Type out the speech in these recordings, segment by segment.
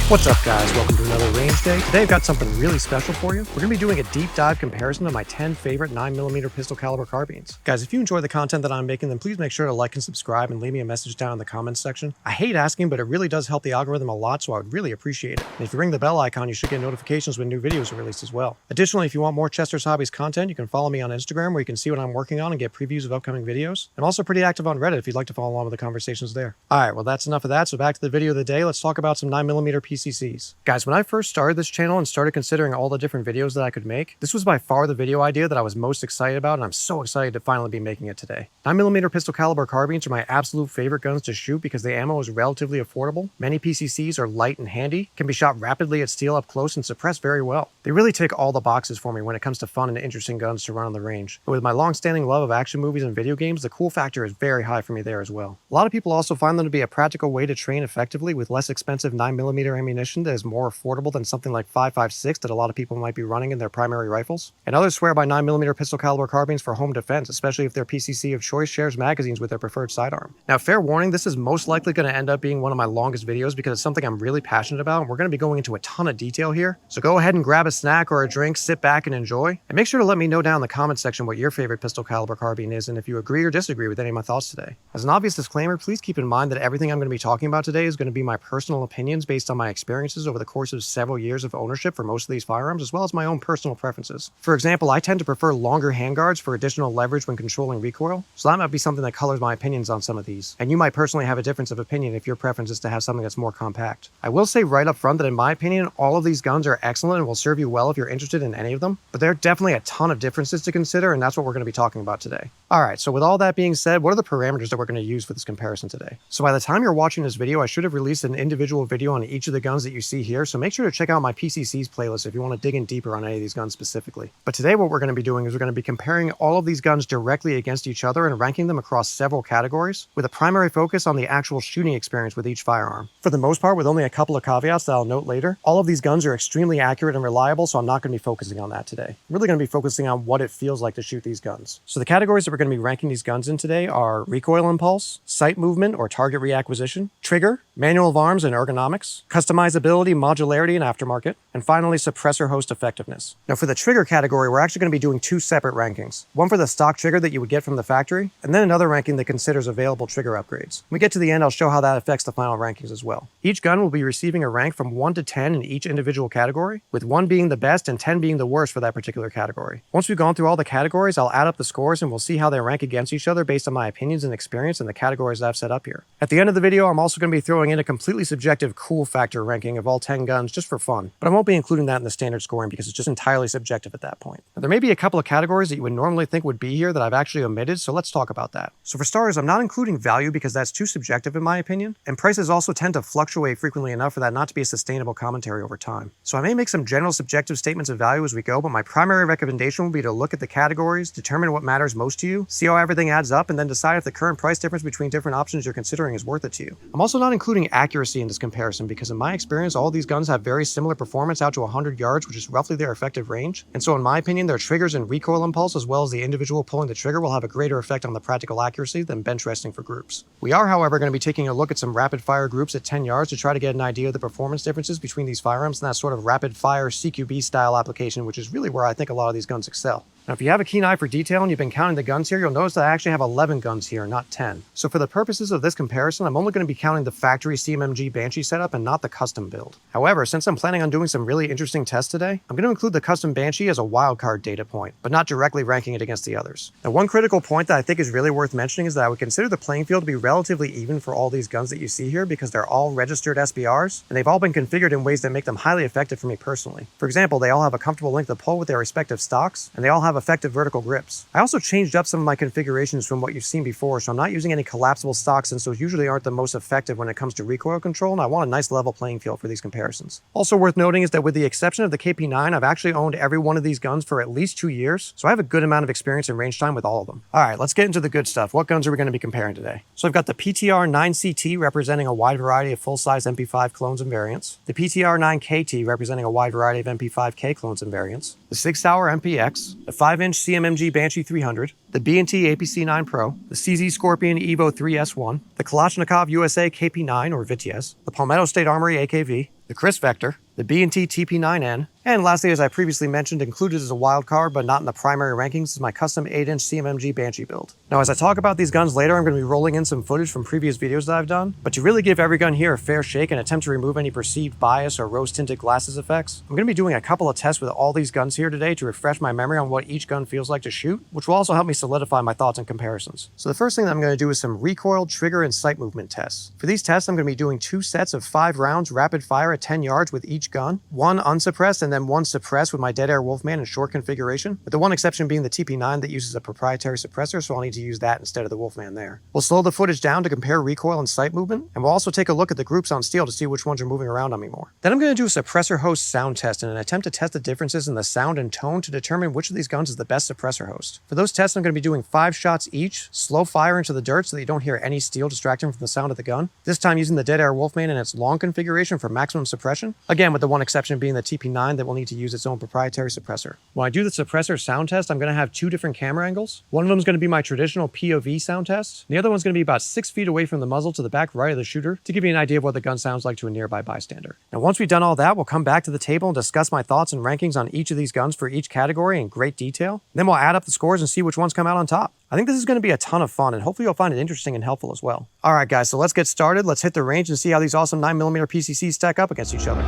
What's up guys, welcome to another range day. Today I've got something really special for you. We're going to be doing a deep dive comparison of my 10 favorite 9mm Pistol Caliber Carbines. Guys, if you enjoy the content that I'm making, then please make sure to like and subscribe and leave me a message down in the comments section. I hate asking, but it really does help the algorithm a lot, so I would really appreciate it. And if you ring the bell icon, you should get notifications when new videos are released as well. Additionally, if you want more Chester's Hobbies content, you can follow me on Instagram where you can see what I'm working on and get previews of upcoming videos. I'm also pretty active on Reddit if you'd like to follow along with the conversations there. Alright, well that's enough of that, so back to the video of the day. Let's talk about some 9mm PCCs. Guys, when I first started this channel and started considering all the different videos that I could make, this was by far the video idea that I was most excited about, and I'm so excited to finally be making it today. 9mm Pistol Caliber Carbines are my absolute favorite guns to shoot because the ammo is relatively affordable. Many PCCs are light and handy, can be shot rapidly at steel up close, and suppress very well. They really tick all the boxes for me when it comes to fun and interesting guns to run on the range. And with my long-standing love of action movies and video games, the cool factor is very high for me there as well. A lot of people also find them to be a practical way to train effectively with less expensive 9mm ammunition that is more affordable than something like 5.56 that a lot of people might be running in their primary rifles. And others swear by 9mm Pistol Caliber Carbines for home defense, especially if their PCC of choice shares magazines with their preferred sidearm. Now, fair warning, this is most likely going to end up being one of my longest videos because it's something I'm really passionate about, and we're going to be going into a ton of detail here. So go ahead and grab a snack or a drink, sit back and enjoy. And make sure to let me know down in the comment section what your favorite Pistol Caliber Carbine is and if you agree or disagree with any of my thoughts today. As an obvious disclaimer, please keep in mind that everything I'm going to be talking about today is going to be my personal opinions based on my experiences over the course of several years of ownership for most of these firearms, as well as my own personal preferences. For example, I tend to prefer longer handguards for additional leverage when controlling recoil, so that might be something that colors my opinions on some of these. And you might personally have a difference of opinion if your preference is to have something that's more compact. I will say right up front that in my opinion, all of these guns are excellent and will serve you well if you're interested in any of them, but there are definitely a ton of differences to consider, and that's what we're going to be talking about today. Alright, so with all that being said, what are the parameters that we're going to use for this comparison today? So by the time you're watching this video, I should have released an individual video on each of the guns that you see here, so make sure to check out my PCCs playlist if you want to dig in deeper on any of these guns specifically. But today what we're going to be doing is we're going to be comparing all of these guns directly against each other and ranking them across several categories, with a primary focus on the actual shooting experience with each firearm. For the most part, with only a couple of caveats that I'll note later, all of these guns are extremely accurate and reliable, so I'm not going to be focusing on that today. I'm really going to be focusing on what it feels like to shoot these guns. So the categories that we're going to be ranking these guns in today are Recoil Impulse, Sight Movement or Target Reacquisition, Trigger, Manual of Arms and Ergonomics, Customizability, Modularity and Aftermarket, and finally Suppressor Host Effectiveness. Now for the trigger category, we're actually going to be doing two separate rankings. One for the stock trigger that you would get from the factory, and then another ranking that considers available trigger upgrades. When we get to the end, I'll show how that affects the final rankings as well. Each gun will be receiving a rank from 1 to 10 in each individual category, with 1 being the best and 10 being the worst for that particular category. Once we've gone through all the categories, I'll add up the scores and we'll see how they rank against each other based on my opinions and experience in the categories that I've set up here. At the end of the video, I'm also going to be throwing in a completely subjective cool factor ranking of all 10 guns just for fun, but I won't be including that in the standard scoring because it's just entirely subjective at that point. Now, there may be a couple of categories that you would normally think would be here that I've actually omitted, so let's talk about that. So for starters, I'm not including value because that's too subjective in my opinion, and prices also tend to fluctuate frequently enough for that not to be a sustainable commentary over time. So I may make some general subjective statements of value as we go, but my primary recommendation will be to look at the categories, determine what matters most to you, see how everything adds up, and then decide if the current price difference between different options you're considering is worth it to you. I'm also not including accuracy in this comparison because in my experience, all these guns have very similar performance out to 100 yards, which is roughly their effective range. And so in my opinion, their triggers and recoil impulse, as well as the individual pulling the trigger, will have a greater effect on the practical accuracy than bench resting for groups. We are, however, going to be taking a look at some rapid fire groups at 10 yards to try to get an idea of the performance differences between these firearms and that sort of rapid fire CQB style application, which is really where I think a lot of these guns excel. Now, if you have a keen eye for detail and you've been counting the guns here, you'll notice that I actually have 11 guns here, not 10. So for the purposes of this comparison, I'm only going to be counting the factory CMMG Banshee setup and not the custom build. However, since I'm planning on doing some really interesting tests today, I'm going to include the custom Banshee as a wildcard data point, but not directly ranking it against the others. Now, one critical point that I think is really worth mentioning is that I would consider the playing field to be relatively even for all these guns that you see here because they're all registered SBRs, and they've all been configured in ways that make them highly effective for me personally. For example, they all have a comfortable length of pull with their respective stocks, and they all have effective vertical grip. I also changed up some of my configurations from what you've seen before, so I'm not using any collapsible stocks since those usually aren't the most effective when it comes to recoil control, and I want a nice level playing field for these comparisons. Also worth noting is that with the exception of the KP9, I've actually owned every one of these guns for at least 2 years, so I have a good amount of experience and range time with all of them. Alright, let's get into the good stuff. What guns are we going to be comparing today? So I've got the PTR 9CT representing a wide variety of full-size MP5 clones and variants, the PTR 9KT representing a wide variety of MP5K clones and variants, the 6-hour MPX, the 5-inch CMMG Banshee 300, the B&T APC 9 Pro, the CZ Scorpion Evo 3S1, the Kalashnikov USA KP9 or VTS, the Palmetto State Armory AKV, the Chris Vector, the B&T TP9N, and lastly, as I previously mentioned, included as a wildcard but not in the primary rankings is my custom 8-inch CMMG Banshee build. Now, as I talk about these guns later, I'm going to be rolling in some footage from previous videos that I've done, but to really give every gun here a fair shake and attempt to remove any perceived bias or rose-tinted glasses effects, I'm going to be doing a couple of tests with all these guns here today to refresh my memory on what each gun feels like to shoot, which will also help me solidify my thoughts and comparisons. So the first thing that I'm going to do is some recoil, trigger, and sight movement tests. For these tests, I'm going to be doing 2 sets of 5 rounds rapid fire at 10 yards with each gun, 1 unsuppressed and then 1 suppressed with my Dead Air Wolfman in short configuration, with the one exception being the TP9 that uses a proprietary suppressor, so I'll need to use that instead of the Wolfman there. We'll slow the footage down to compare recoil and sight movement, and we'll also take a look at the groups on steel to see which ones are moving around on me more. Then I'm going to do a suppressor host sound test in an attempt to test the differences in the sound and tone to determine which of these guns is the best suppressor host. For those tests, I'm going to be doing 5 shots each, slow fire into the dirt so that you don't hear any steel distracting from the sound of the gun, this time using the Dead Air Wolfman in its long configuration for maximum suppression, again with the one exception being the TP9 that will need to use its own proprietary suppressor. When I do the suppressor sound test, I'm going to have 2 different camera angles. One of them is going to be my traditional POV sound test, and the other one's going to be about 6 feet away from the muzzle to the back right of the shooter to give you an idea of what the gun sounds like to a nearby bystander. Now once we've done all that, we'll come back to the table and discuss my thoughts and rankings on each of these guns for each category in great detail. Then we'll add up the scores and see which ones come out on top. I think this is going to be a ton of fun, and hopefully you'll find it interesting and helpful as well. Alright guys, so let's get started. Let's hit the range and see how these awesome 9mm PCCs stack up against each other.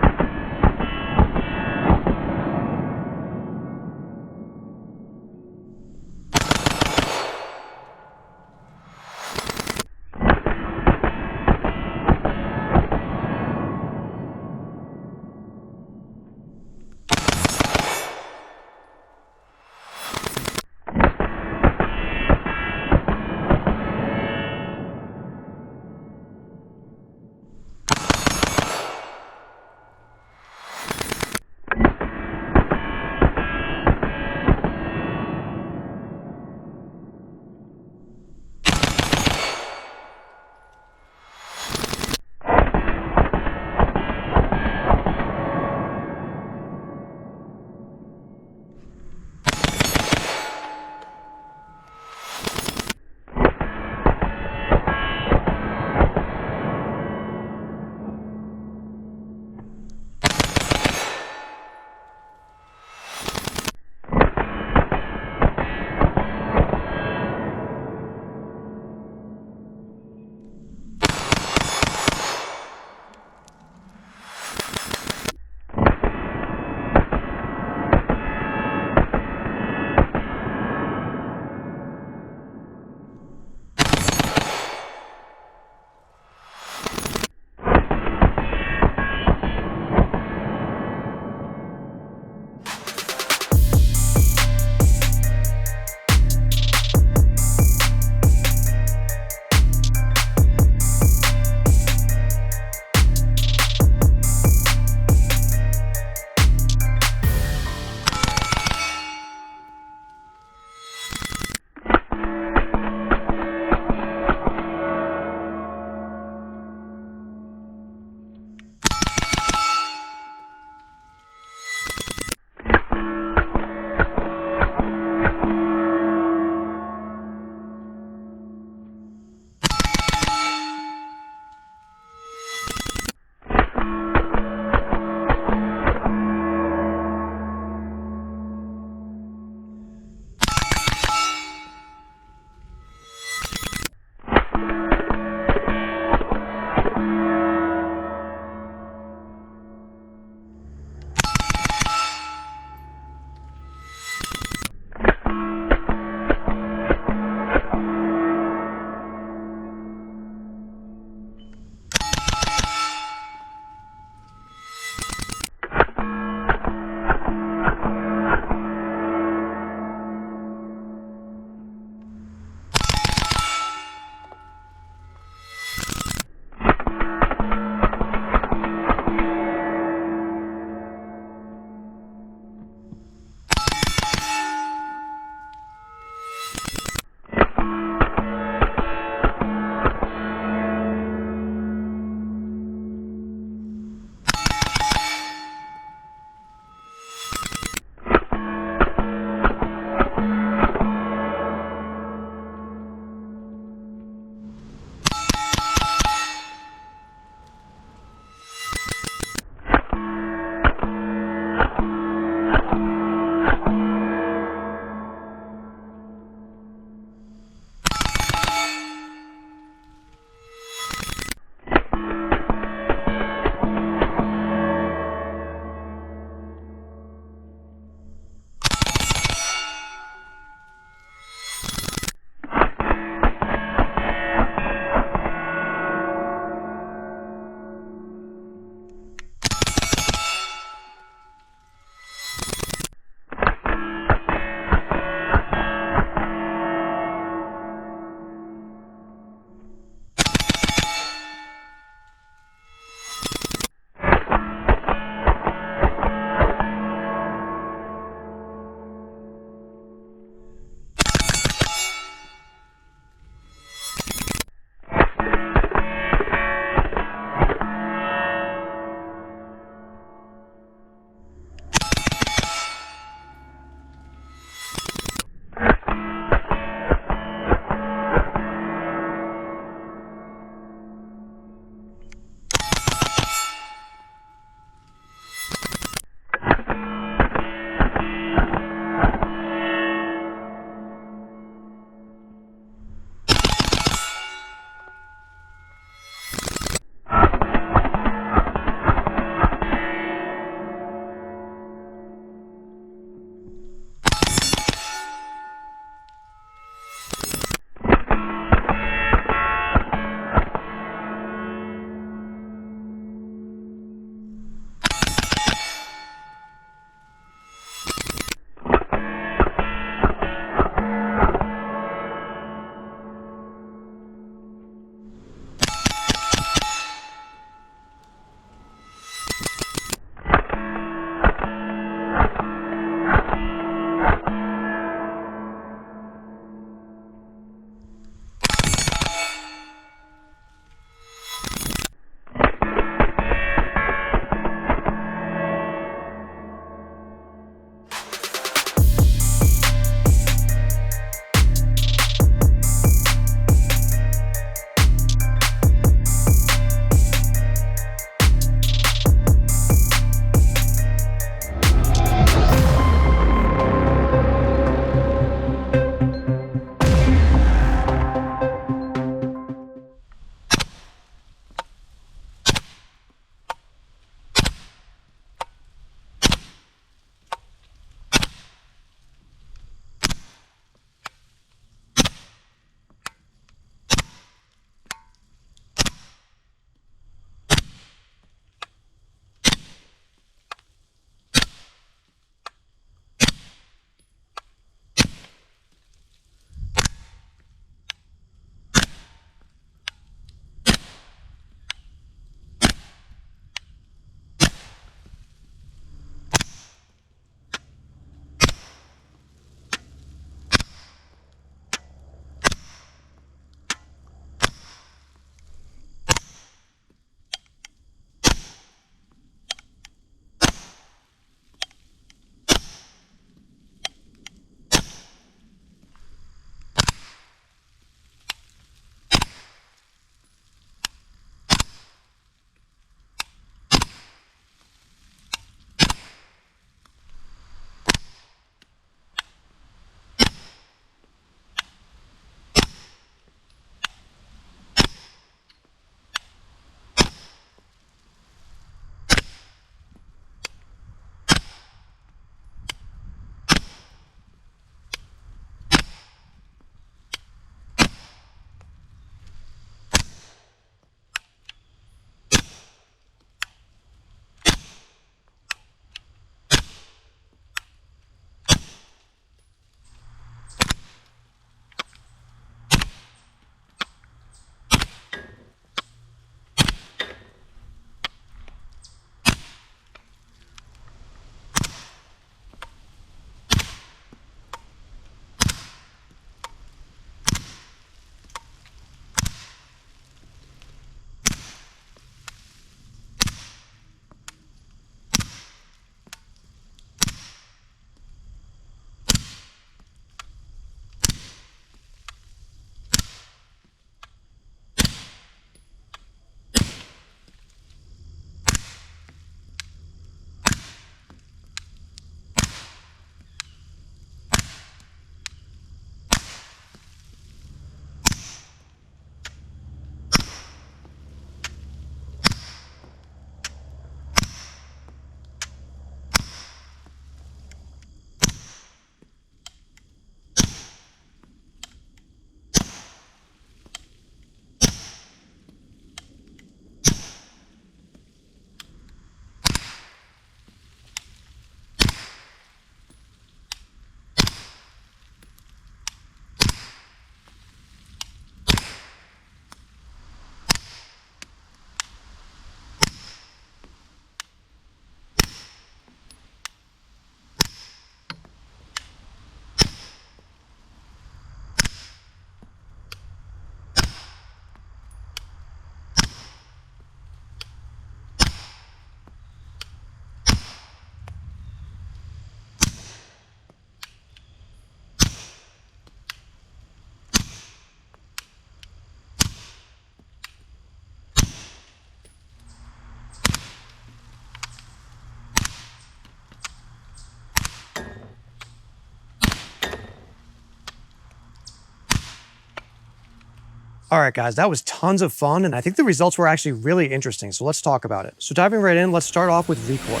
All right, guys, that was tons of fun, and I think the results were actually really interesting, so let's talk about it. So diving right in, let's start off with recoil.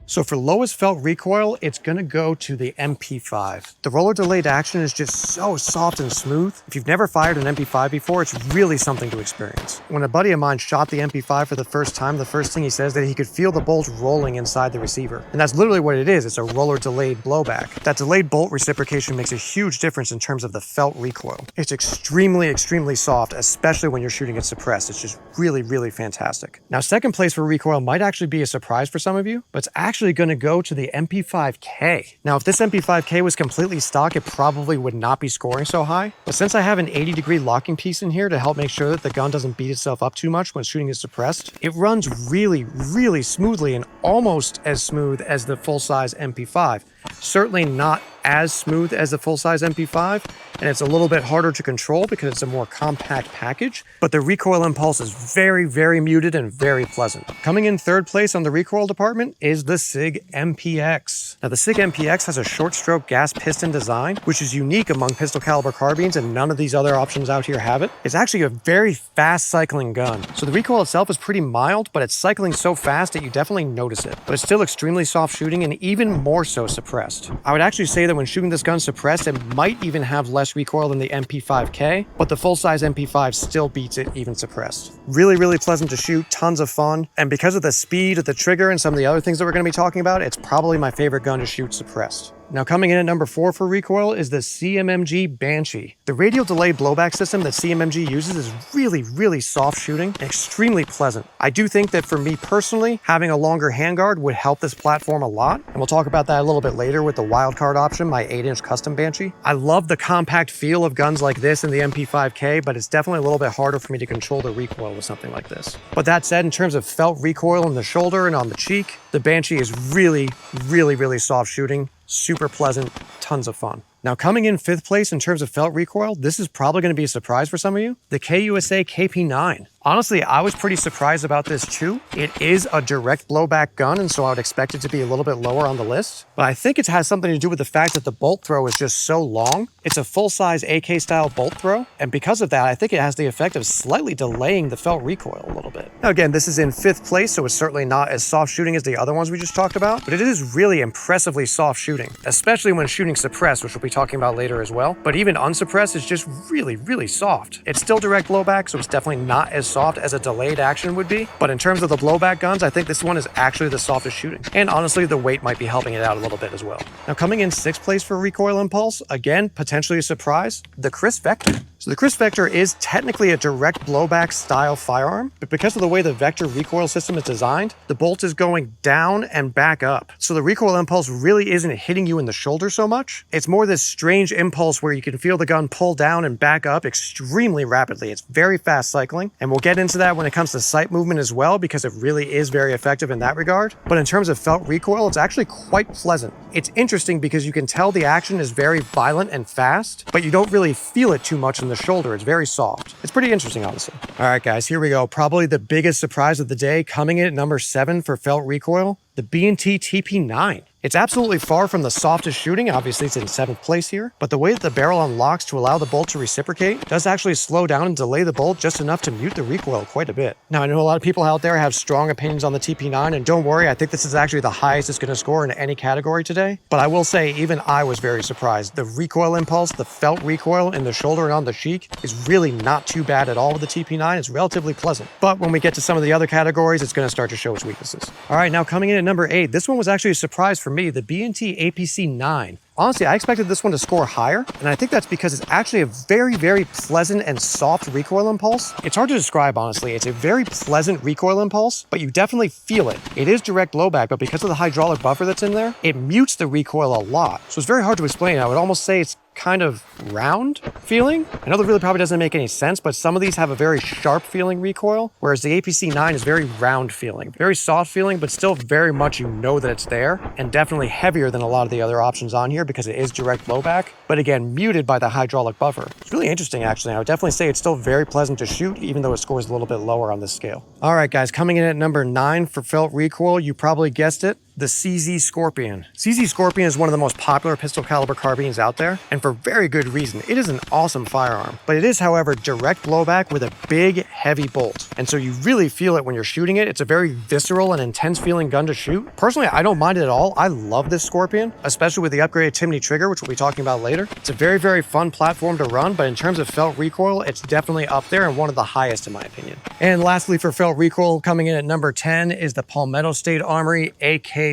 So for lowest felt recoil, it's gonna go to the MP5. The roller delayed action is just so soft and smooth. If you've never fired an MP5 before, it's really something to experience. When a buddy of mine shot the MP5 for the first time, the first thing he says that he could feel the bolt rolling inside the receiver. And that's literally what it is. It's a roller delayed blowback. That delayed bolt reciprocation makes a huge difference in terms of the felt recoil. It's extremely soft, especially when you're shooting it suppressed. It's just really fantastic. Now, second place for recoil might actually be a surprise for some of you, but it's actually going to go to the MP5K. Now, if this MP5K was completely stock, it probably would not be scoring so high. But since I have an 80-degree locking piece in here to help make sure that the gun doesn't beat itself up too much when shooting it suppressed, it runs really smoothly and almost as smooth as the full-size MP5. Certainly not as smooth as the full-size MP5, and it's a little bit harder to control because it's a more compact package, but the recoil impulse is very muted and very pleasant. Coming in third place on the recoil department is the SIG MPX. Now, the SIG MPX has a short stroke gas piston design, which is unique among pistol caliber carbines, and none of these other options out here have it. It's actually a very fast cycling gun. So the recoil itself is pretty mild, but it's cycling so fast that you definitely notice it. But it's still extremely soft shooting and even more so suppressed. I would actually say that when shooting this gun suppressed, it might even have less recoil than the MP5K, but the full-size MP5 still beats it even suppressed. Really pleasant to shoot, tons of fun, and because of the speed of the trigger and some of the other things that we're going to be talking about, it's probably my favorite gun to shoot suppressed. Now, coming in at number 4 for recoil is the CMMG Banshee. The radial delay blowback system that CMMG uses is really soft shooting and extremely pleasant. I do think that for me personally, having a longer handguard would help this platform a lot, and we'll talk about that a little bit later with the Wildcard option, my 8-inch custom Banshee. I love the compact feel of guns like this in the MP5K, but it's definitely a little bit harder for me to control the recoil with something like this. But that said, in terms of felt recoil in the shoulder and on the cheek, the Banshee is really soft shooting. Super pleasant, tons of fun. Now, coming in 5th place in terms of felt recoil, this is probably going to be a surprise for some of you, the KUSA KP9. Honestly, I was pretty surprised about this too. It is a direct blowback gun, and so I would expect it to be a little bit lower on the list. But I think it has something to do with the fact that the bolt throw is just so long. It's a full-size AK-style bolt throw, and because of that, I think it has the effect of slightly delaying the felt recoil a little bit. Now again, this is in 5th place, so it's certainly not as soft shooting as the other ones we just talked about, but it is really impressively soft shooting, especially when shooting suppressed, which we'll be talking about later as well. But even unsuppressed is just really soft. It's still direct blowback, so it's definitely not as soft as a delayed action would be. But in terms of the blowback guns, I think this one is actually the softest shooting. And honestly, the weight might be helping it out a little bit as well. Now, coming in 6th place for Recoil Impulse, again, potentially a surprise, the Chris Vector. So the Chris Vector is technically a direct blowback style firearm, but because of the way the Vector recoil system is designed, the bolt is going down and back up. So the recoil impulse really isn't hitting you in the shoulder so much. It's more this strange impulse where you can feel the gun pull down and back up extremely rapidly. It's very fast cycling, and we'll get into that when it comes to sight movement as well, because it really is very effective in that regard. But in terms of felt recoil, it's actually quite pleasant. It's interesting because you can tell the action is very violent and fast, but you don't really feel it too much in the shoulder. It's very soft. It's pretty interesting, honestly. All right, guys, here we go. Probably the biggest surprise of the day, coming in at number 7 for felt recoil, the B&T TP9. It's absolutely far from the softest shooting. Obviously, it's in 7th place here, but the way that the barrel unlocks to allow the bolt to reciprocate does actually slow down and delay the bolt just enough to mute the recoil quite a bit. Now, I know a lot of people out there have strong opinions on the TP9, and don't worry, I think this is actually the highest it's going to score in any category today, but I will say even I was very surprised. The recoil impulse, the felt recoil in the shoulder and on the cheek is really not too bad at all with the TP9. It's relatively pleasant, but when we get to some of the other categories, it's going to start to show its weaknesses. All right, now coming in at number 8, this one was actually a surprise for me, the B&T APC 9. Honestly, I expected this one to score higher, and I think that's because it's actually a very, very pleasant and soft recoil impulse. It's hard to describe, honestly. It's a very pleasant recoil impulse, but you definitely feel it. It is direct blowback, but because of the hydraulic buffer that's in there, it mutes the recoil a lot. So it's very hard to explain. I would almost say it's kind of round feeling. I know that really probably doesn't make any sense, but some of these have a very sharp feeling recoil, whereas the APC 9 is very round feeling, very soft feeling, but still very much you know that it's there, and definitely heavier than a lot of the other options on here because it is direct blowback, but again, muted by the hydraulic buffer. It's really interesting, actually. I would definitely say it's still very pleasant to shoot, even though it scores a little bit lower on this scale. All right, guys, coming in at number 9 for felt recoil, you probably guessed it, the CZ Scorpion. CZ Scorpion is one of the most popular pistol caliber carbines out there, and for very good reason. It is an awesome firearm, but it is, however, direct blowback with a big, heavy bolt. And so you really feel it when you're shooting it. It's a very visceral and intense feeling gun to shoot. Personally, I don't mind it at all. I love this Scorpion, especially with the upgraded Timney trigger, which we'll be talking about later. It's a very, very fun platform to run, but in terms of felt recoil, it's definitely up there and one of the highest in my opinion. And lastly, for felt recoil, coming in at number 10 is the Palmetto State Armory AKV.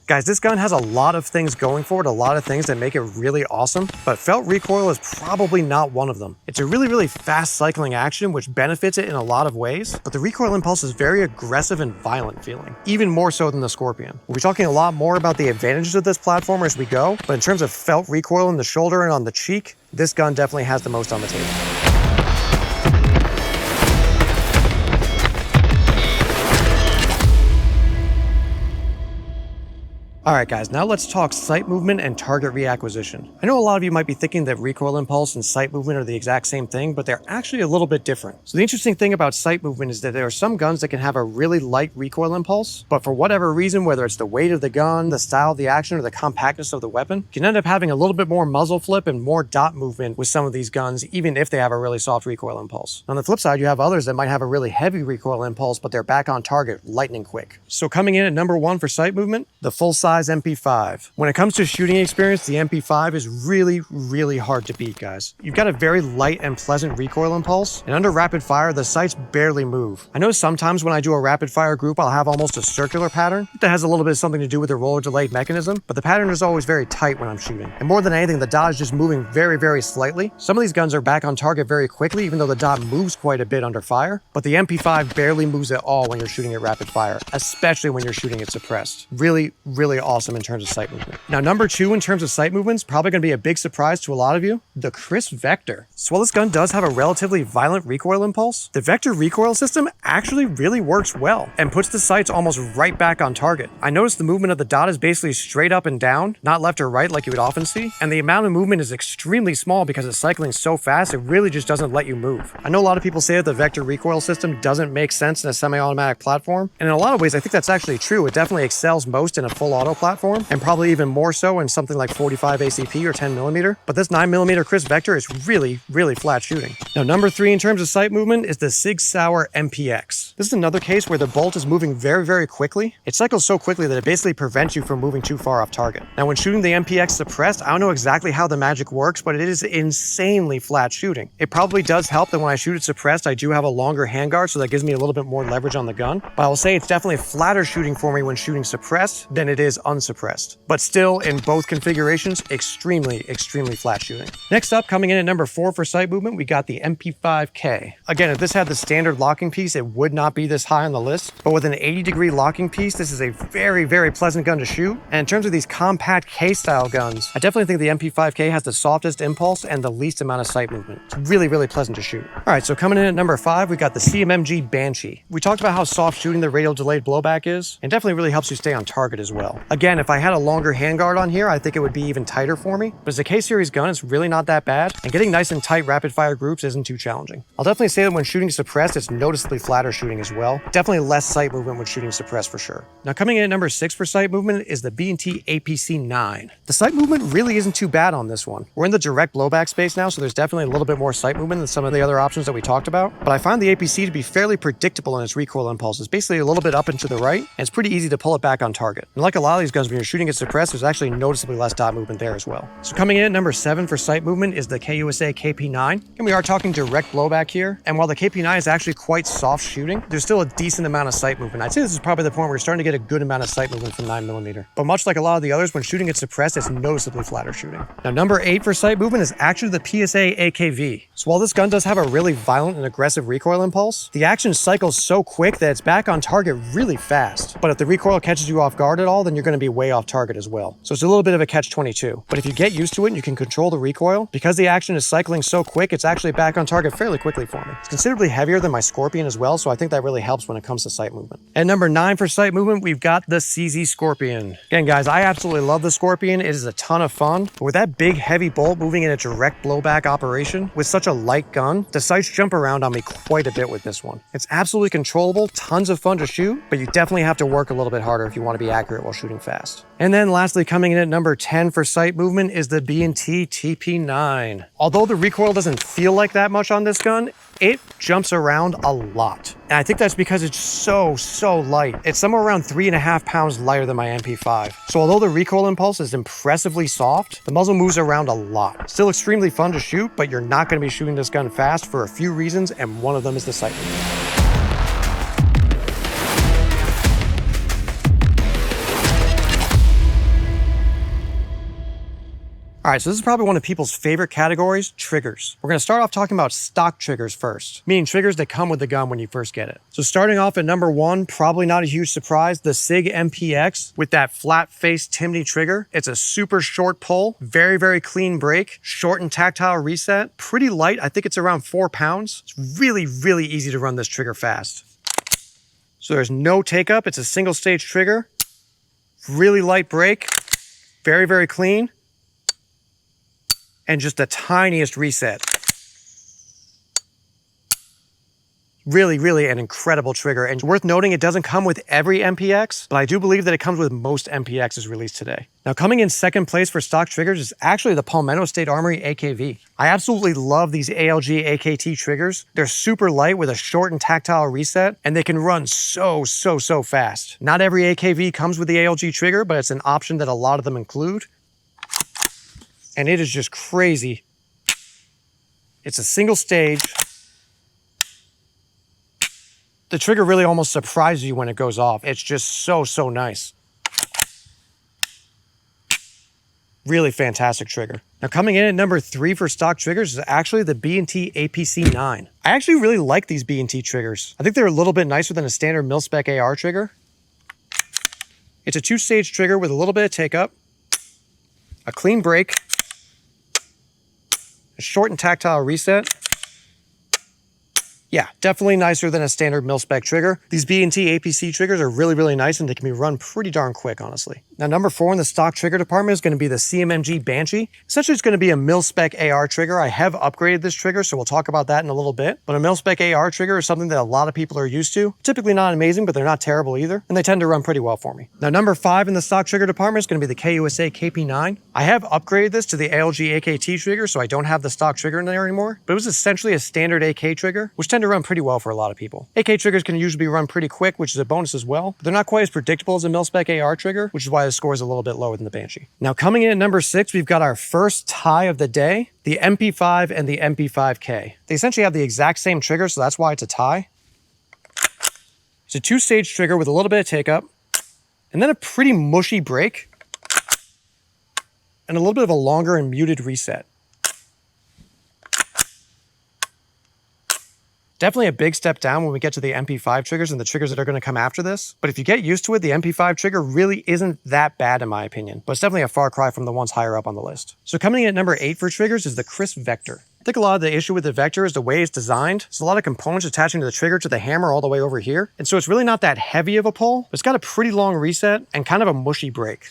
Guys, this gun has a lot of things going for it, a lot of things that make it really awesome, but felt recoil is probably not one of them. It's a really, really fast cycling action, which benefits it in a lot of ways, but the recoil impulse is very aggressive and violent feeling, even more so than the Scorpion. We'll be talking a lot more about the advantages of this platform as we go, but in terms of felt recoil in the shoulder and on the cheek, this gun definitely has the most on the table. All right, guys, now let's talk sight movement and target reacquisition. I know a lot of you might be thinking that recoil impulse and sight movement are the exact same thing, but they're actually a little bit different. So the interesting thing about sight movement is that there are some guns that can have a really light recoil impulse, but for whatever reason, whether it's the weight of the gun, the style of the action, or the compactness of the weapon, you can end up having a little bit more muzzle flip and more dot movement with some of these guns, even if they have a really soft recoil impulse. On the flip side, you have others that might have a really heavy recoil impulse, but they're back on target lightning quick. So coming in at number 1 for sight movement, the full-size MP5. When it comes to shooting experience, the MP5 is really, really hard to beat, guys. You've got a very light and pleasant recoil impulse, and under rapid fire, the sights barely move. I know sometimes when I do a rapid fire group, I'll have almost a circular pattern. That has a little bit of something to do with the roller delayed mechanism, but the pattern is always very tight when I'm shooting. And more than anything, the dot is just moving very, very slightly. Some of these guns are back on target very quickly, even though the dot moves quite a bit under fire, but the MP5 barely moves at all when you're shooting at rapid fire, especially when you're shooting it suppressed. Really, really awesome in terms of sight movement. Now, number 2 in terms of sight movement is probably going to be a big surprise to a lot of you, the Crisp Vector. So while this gun does have a relatively violent recoil impulse, the Vector recoil system actually really works well and puts the sights almost right back on target. I noticed the movement of the dot is basically straight up and down, not left or right like you would often see, and the amount of movement is extremely small because it's cycling so fast it really just doesn't let you move. I know a lot of people say that the Vector recoil system doesn't make sense in a semi-automatic platform, and in a lot of ways I think that's actually true. It definitely excels most in a full auto platform, and probably even more so in something like 45 ACP or 10mm, but this 9mm Crisp Vector is really, really flat shooting. Now, number 3 in terms of sight movement is the Sig Sauer MPX. This is another case where the bolt is moving very, very quickly. It cycles so quickly that it basically prevents you from moving too far off target. Now, when shooting the MPX suppressed, I don't know exactly how the magic works, but it is insanely flat shooting. It probably does help that when I shoot it suppressed, I do have a longer handguard, so that gives me a little bit more leverage on the gun, but I will say it's definitely flatter shooting for me when shooting suppressed than it is unsuppressed. But still, in both configurations, extremely flat shooting. Next up, coming in at number 4 for sight movement, we got the MP5K. Again, if this had the standard locking piece, it would not be this high on the list, but with an 80-degree locking piece, this is a very, very pleasant gun to shoot. And in terms of these compact K-style guns, I definitely think the MP5K has the softest impulse and the least amount of sight movement. It's really, really pleasant to shoot. All right, so coming in at number 5, we got the CMMG Banshee. We talked about how soft shooting the radial delayed blowback is, and definitely really helps you stay on target as well. Again, if I had a longer handguard on here, I think it would be even tighter for me, but as a K-series gun, it's really not that bad, and getting nice and tight rapid fire groups isn't too challenging. I'll definitely say that when shooting suppressed, it's noticeably flatter shooting as well. Definitely less sight movement when shooting suppressed for sure. Now, coming in at number 6 for sight movement is the B&T APC 9. The sight movement really isn't too bad on this one. We're in the direct blowback space now, so there's definitely a little bit more sight movement than some of the other options that we talked about, but I find the APC to be fairly predictable in its recoil impulse. It's basically a little bit up and to the right, and it's pretty easy to pull it back on target. And like a lot of these guns, when you're shooting it suppressed, there's actually noticeably less dot movement there as well. So coming in at number 7 for sight movement is the KUSA KP9, and we are talking direct blowback here, and while the KP9 is actually quite soft shooting, there's still a decent amount of sight movement. I'd say this is probably the point where we're starting to get a good amount of sight movement from 9mm. But much like a lot of the others, when shooting it suppressed, it's noticeably flatter shooting. Now, number 8 for sight movement is actually the PSA AKV. So while this gun does have a really violent and aggressive recoil impulse, the action cycles so quick that it's back on target really fast. But if the recoil catches you off guard at all, then you're going to be way off target as well. So it's a little bit of a catch-22. But if you get used to it and you can control the recoil, because the action is cycling so quick, it's actually back on target fairly quickly for me. It's considerably heavier than my Scorpion as well, so I think that really helps when it comes to sight movement. At number 9 for sight movement, we've got the CZ Scorpion. Again, guys, I absolutely love the Scorpion. It is a ton of fun. But with that big, heavy bolt moving in a direct blowback operation with such a light gun, the sights jump around on me quite a bit with this one. It's absolutely controllable, tons of fun to shoot, but you definitely have to work a little bit harder if you want to be accurate while shooting fast. And then lastly, coming in at number 10 for sight movement is the B&T TP9. Although the recoil doesn't feel like that much on this gun, it jumps around a lot. And I think that's because it's so light. It's somewhere around 3.5 pounds lighter than my MP5. So although the recoil impulse is impressively soft, the muzzle moves around a lot. Still extremely fun to shoot, but you're not going to be shooting this gun fast for a few reasons, and one of them is the sight movement. All right, so this is probably one of people's favorite categories, triggers. We're gonna start off talking about stock triggers first, meaning triggers that come with the gun when you first get it. So starting off at number 1, probably not a huge surprise, the SIG MPX with that flat face Timney trigger. It's a super short pull, very clean break, short and tactile reset, pretty light. I think it's around 4 pounds. It's really easy to run this trigger fast. So there's no take up. It's a single stage trigger, really light break, very clean, and just the tiniest reset. Really an incredible trigger, and worth noting it doesn't come with every MPX, but I do believe that it comes with most MPXs released today. Now coming in second place for stock triggers is actually the Palmetto State Armory AKV. I absolutely love these ALG AKT triggers. They're super light with a short and tactile reset, and they can run so fast. Not every AKV comes with the ALG trigger, but it's an option that a lot of them include. And it is just crazy. It's a single stage. The trigger really almost surprises you when it goes off. It's just so nice. Really fantastic trigger. Now coming in at number 3 for stock triggers is actually the B&T APC 9. I actually really like these B&T triggers. I think they're a little bit nicer than a standard mil-spec AR trigger. It's a 2-stage trigger with a little bit of take-up, a clean break, a short and tactile reset. Yeah, definitely nicer than a standard mil-spec trigger. These B&T APC triggers are really nice, and they can be run pretty darn quick, honestly. Now, number 4 in the stock trigger department is going to be the CMMG Banshee. Essentially, it's going to be a mil-spec AR trigger. I have upgraded this trigger, so we'll talk about that in a little bit. But a mil-spec AR trigger is something that a lot of people are used to. Typically not amazing, but they're not terrible either, and they tend to run pretty well for me. Now, number 5 in the stock trigger department is going to be the KUSA KP9. I have upgraded this to the ALG AKT trigger, so I don't have the stock trigger in there anymore. But it was essentially a standard AK trigger, which tend to run pretty well for a lot of people. AK triggers can usually be run pretty quick, which is a bonus as well. But they're not quite as predictable as a mil-spec AR trigger, which is why the score is a little bit lower than the Banshee. Now coming in at number 6, we've got our first tie of the day, the MP5 and the MP5K. They essentially have the exact same trigger, so that's why it's a tie. It's a 2-stage trigger with a little bit of take-up, and then a pretty mushy break, and a little bit of a longer and muted reset. Definitely a big step down when we get to the MP5 triggers and the triggers that are going to come after this. But if you get used to it, the MP5 trigger really isn't that bad in my opinion. But it's definitely a far cry from the ones higher up on the list. So coming in at number 8 for triggers is the Crisp Vector. I think a lot of the issue with the Vector is the way it's designed. There's a lot of components attaching to the trigger to the hammer all the way over here. And so it's really not that heavy of a pull, but it's got a pretty long reset and kind of a mushy break.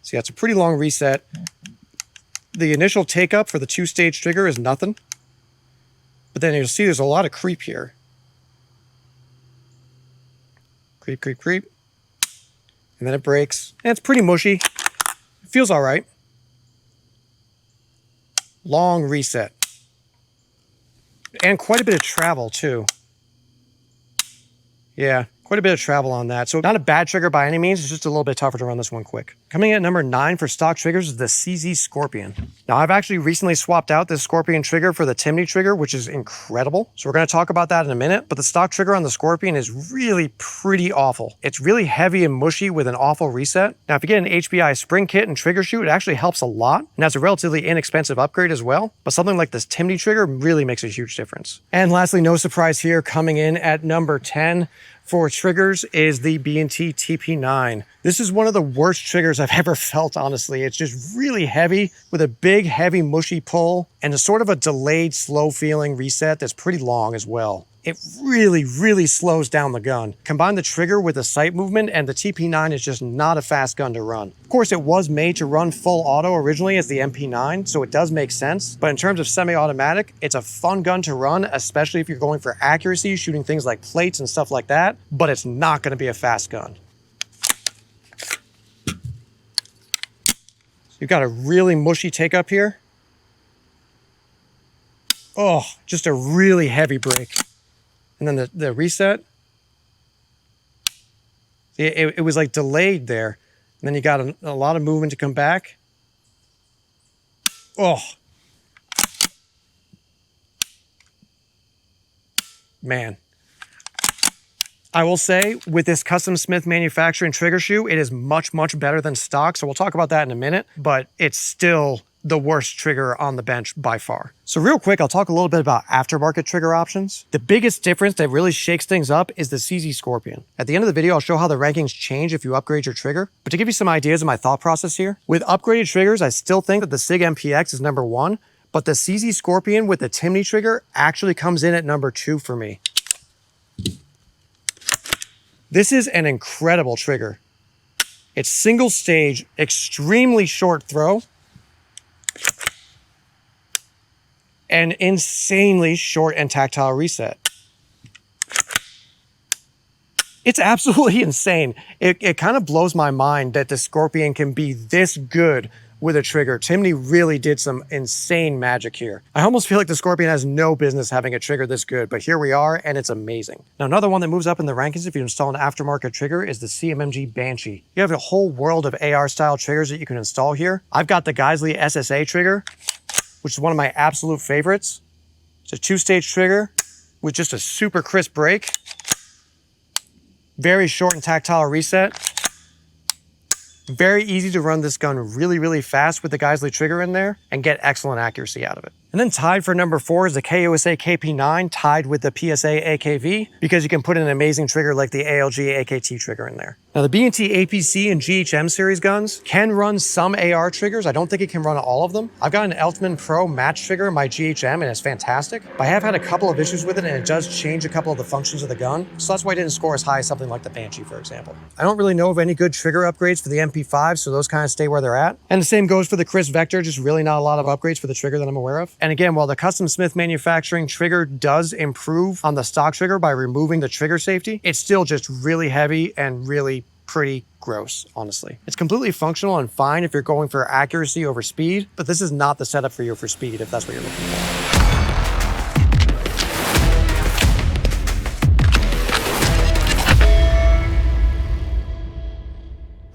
So yeah, it's a pretty long reset. The initial take-up for the 2-stage trigger is nothing. But then you'll see there's a lot of creep here. Creep. And then it breaks. And it's pretty mushy. It feels all right. Long reset. And quite a bit of travel, too. Yeah, Quite a bit of travel on that. So not a bad trigger by any means. It's just a little bit tougher to run this one quick. Coming in at number 9 for stock triggers is the CZ Scorpion. Now, I've actually recently swapped out this Scorpion trigger for the Timney trigger, which is incredible. So we're going to talk about that in a minute. But the stock trigger on the Scorpion is really pretty awful. It's really heavy and mushy with an awful reset. Now, if you get an HBI spring kit and trigger shoe, it actually helps a lot. And that's a relatively inexpensive upgrade as well. But something like this Timney trigger really makes a huge difference. And lastly, no surprise here, coming in at number 10 for triggers is the B&T TP9. This is one of the worst triggers I've ever felt, honestly. It's just really heavy with a big, heavy, mushy pull and a sort of a delayed, slow feeling reset that's pretty long as well. It really, really slows down the gun. Combine the trigger with the sight movement and the TP9 is just not a fast gun to run. Of course, it was made to run full auto originally as the MP9, so it does make sense. But in terms of semi-automatic, it's a fun gun to run, especially if you're going for accuracy, shooting things like plates and stuff like that, but it's not going to be a fast gun. You've got a really mushy take up here. Oh, just a really heavy break. And then the reset, it was like delayed there. And then you got a lot of movement to come back. Oh. Man. I will say, with this custom Smith manufacturing trigger shoe, it is much, much better than stock. So we'll talk about that in a minute, but it's still the worst trigger on the bench by far. So real quick, I'll talk a little bit about aftermarket trigger options. The biggest difference that really shakes things up is the CZ Scorpion. At the end of the video, I'll show how the rankings change if you upgrade your trigger. But to give you some ideas of my thought process here, with upgraded triggers, I still think that the SIG MPX is number 1, but the CZ Scorpion with the Timney trigger actually comes in at number 2 for me. This is an incredible trigger. It's single stage, extremely short throw, and insanely short and tactile reset. It's absolutely insane. It kind of blows my mind that the Scorpion can be this good with a trigger. Timney really did some insane magic here. I almost feel like the Scorpion has no business having a trigger this good, but here we are, and it's amazing. Now, another one that moves up in the rankings if you install an aftermarket trigger is the CMMG Banshee. You have a whole world of AR-style triggers that you can install here. I've got the Geisley SSA trigger, which is one of my absolute favorites. It's a 2-stage trigger with just a super crisp break. Very short and tactile reset. Very easy to run this gun really, really fast with the Geisley trigger in there and get excellent accuracy out of it. And then tied for number 4 is the KUSA KP9, tied with the PSA AKV, because you can put an amazing trigger like the ALG AKT trigger in there. Now, the B&T APC and GHM series guns can run some AR triggers. I don't think it can run all of them. I've got an Eltman Pro match trigger in my GHM, and it's fantastic. But I have had a couple of issues with it, and it does change a couple of the functions of the gun. So that's why it didn't score as high as something like the Banshee, for example. I don't really know of any good trigger upgrades for the MP5, so those kind of stay where they're at. And the same goes for the Chris Vector, just really not a lot of upgrades for the trigger that I'm aware of. And again, while the custom Smith manufacturing trigger does improve on the stock trigger by removing the trigger safety, it's still just really heavy and really pretty gross, honestly. It's completely functional and fine if you're going for accuracy over speed, but this is not the setup for you for speed if that's what you're looking for.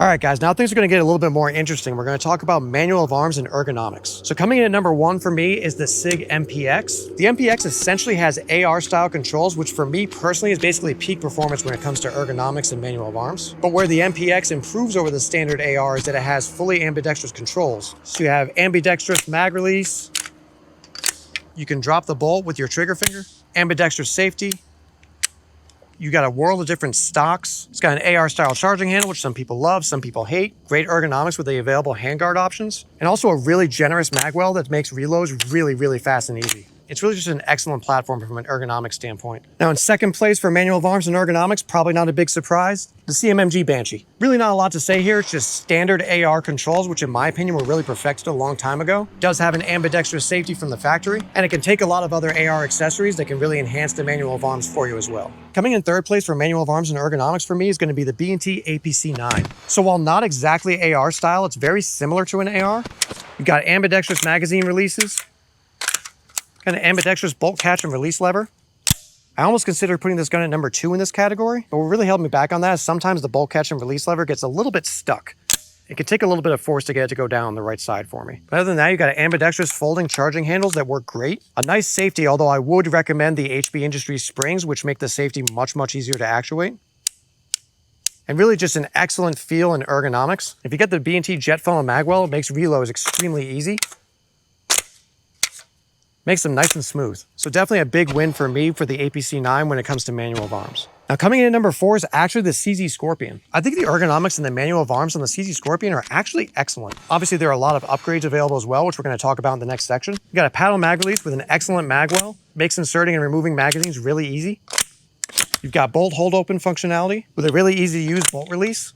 All right, guys, now things are going to get a little bit more interesting. We're going to talk about manual of arms and ergonomics. So coming in at number 1 for me is the SIG MPX. The MPX essentially has AR-style controls, which for me personally is basically peak performance when it comes to ergonomics and manual of arms. But where the MPX improves over the standard AR is that it has fully ambidextrous controls. So you have ambidextrous mag release. You can drop the bolt with your trigger finger. Ambidextrous safety. You got a world of different stocks. It's got an AR-style charging handle, which some people love, some people hate. Great ergonomics with the available handguard options. And also a really generous mag well that makes reloads really, really fast and easy. It's really just an excellent platform from an ergonomic standpoint. Now, in second place for manual of arms and ergonomics, probably not a big surprise, the CMMG Banshee. Really not a lot to say here. It's just standard AR controls, which in my opinion were really perfected a long time ago. It does have an ambidextrous safety from the factory, and it can take a lot of other AR accessories that can really enhance the manual of arms for you as well. Coming in third place for manual of arms and ergonomics for me is going to be the B&T APC 9. So while not exactly AR style, it's very similar to an AR. You've got ambidextrous magazine releases, kind of ambidextrous bolt catch and release lever. I almost considered putting this gun at number 2 in this category, but what really held me back on that is sometimes the bolt catch and release lever gets a little bit stuck. It can take a little bit of force to get it to go down on the right side for me. But other than that, you got ambidextrous folding charging handles that work great. A nice safety, although I would recommend the HB Industries springs, which make the safety much, much easier to actuate. And really just an excellent feel and ergonomics. If you get the B&T jet funnel magwell, it makes reloads extremely easy. Makes them nice and smooth. So definitely a big win for me for the APC 9 when it comes to manual of arms. Now coming in at number 4 is actually the CZ Scorpion. I think the ergonomics and the manual of arms on the CZ Scorpion are actually excellent. Obviously there are a lot of upgrades available as well, which we're going to talk about in the next section. You got a paddle mag release with an excellent magwell. Makes inserting and removing magazines really easy. You've got bolt hold open functionality with a really easy to use bolt release.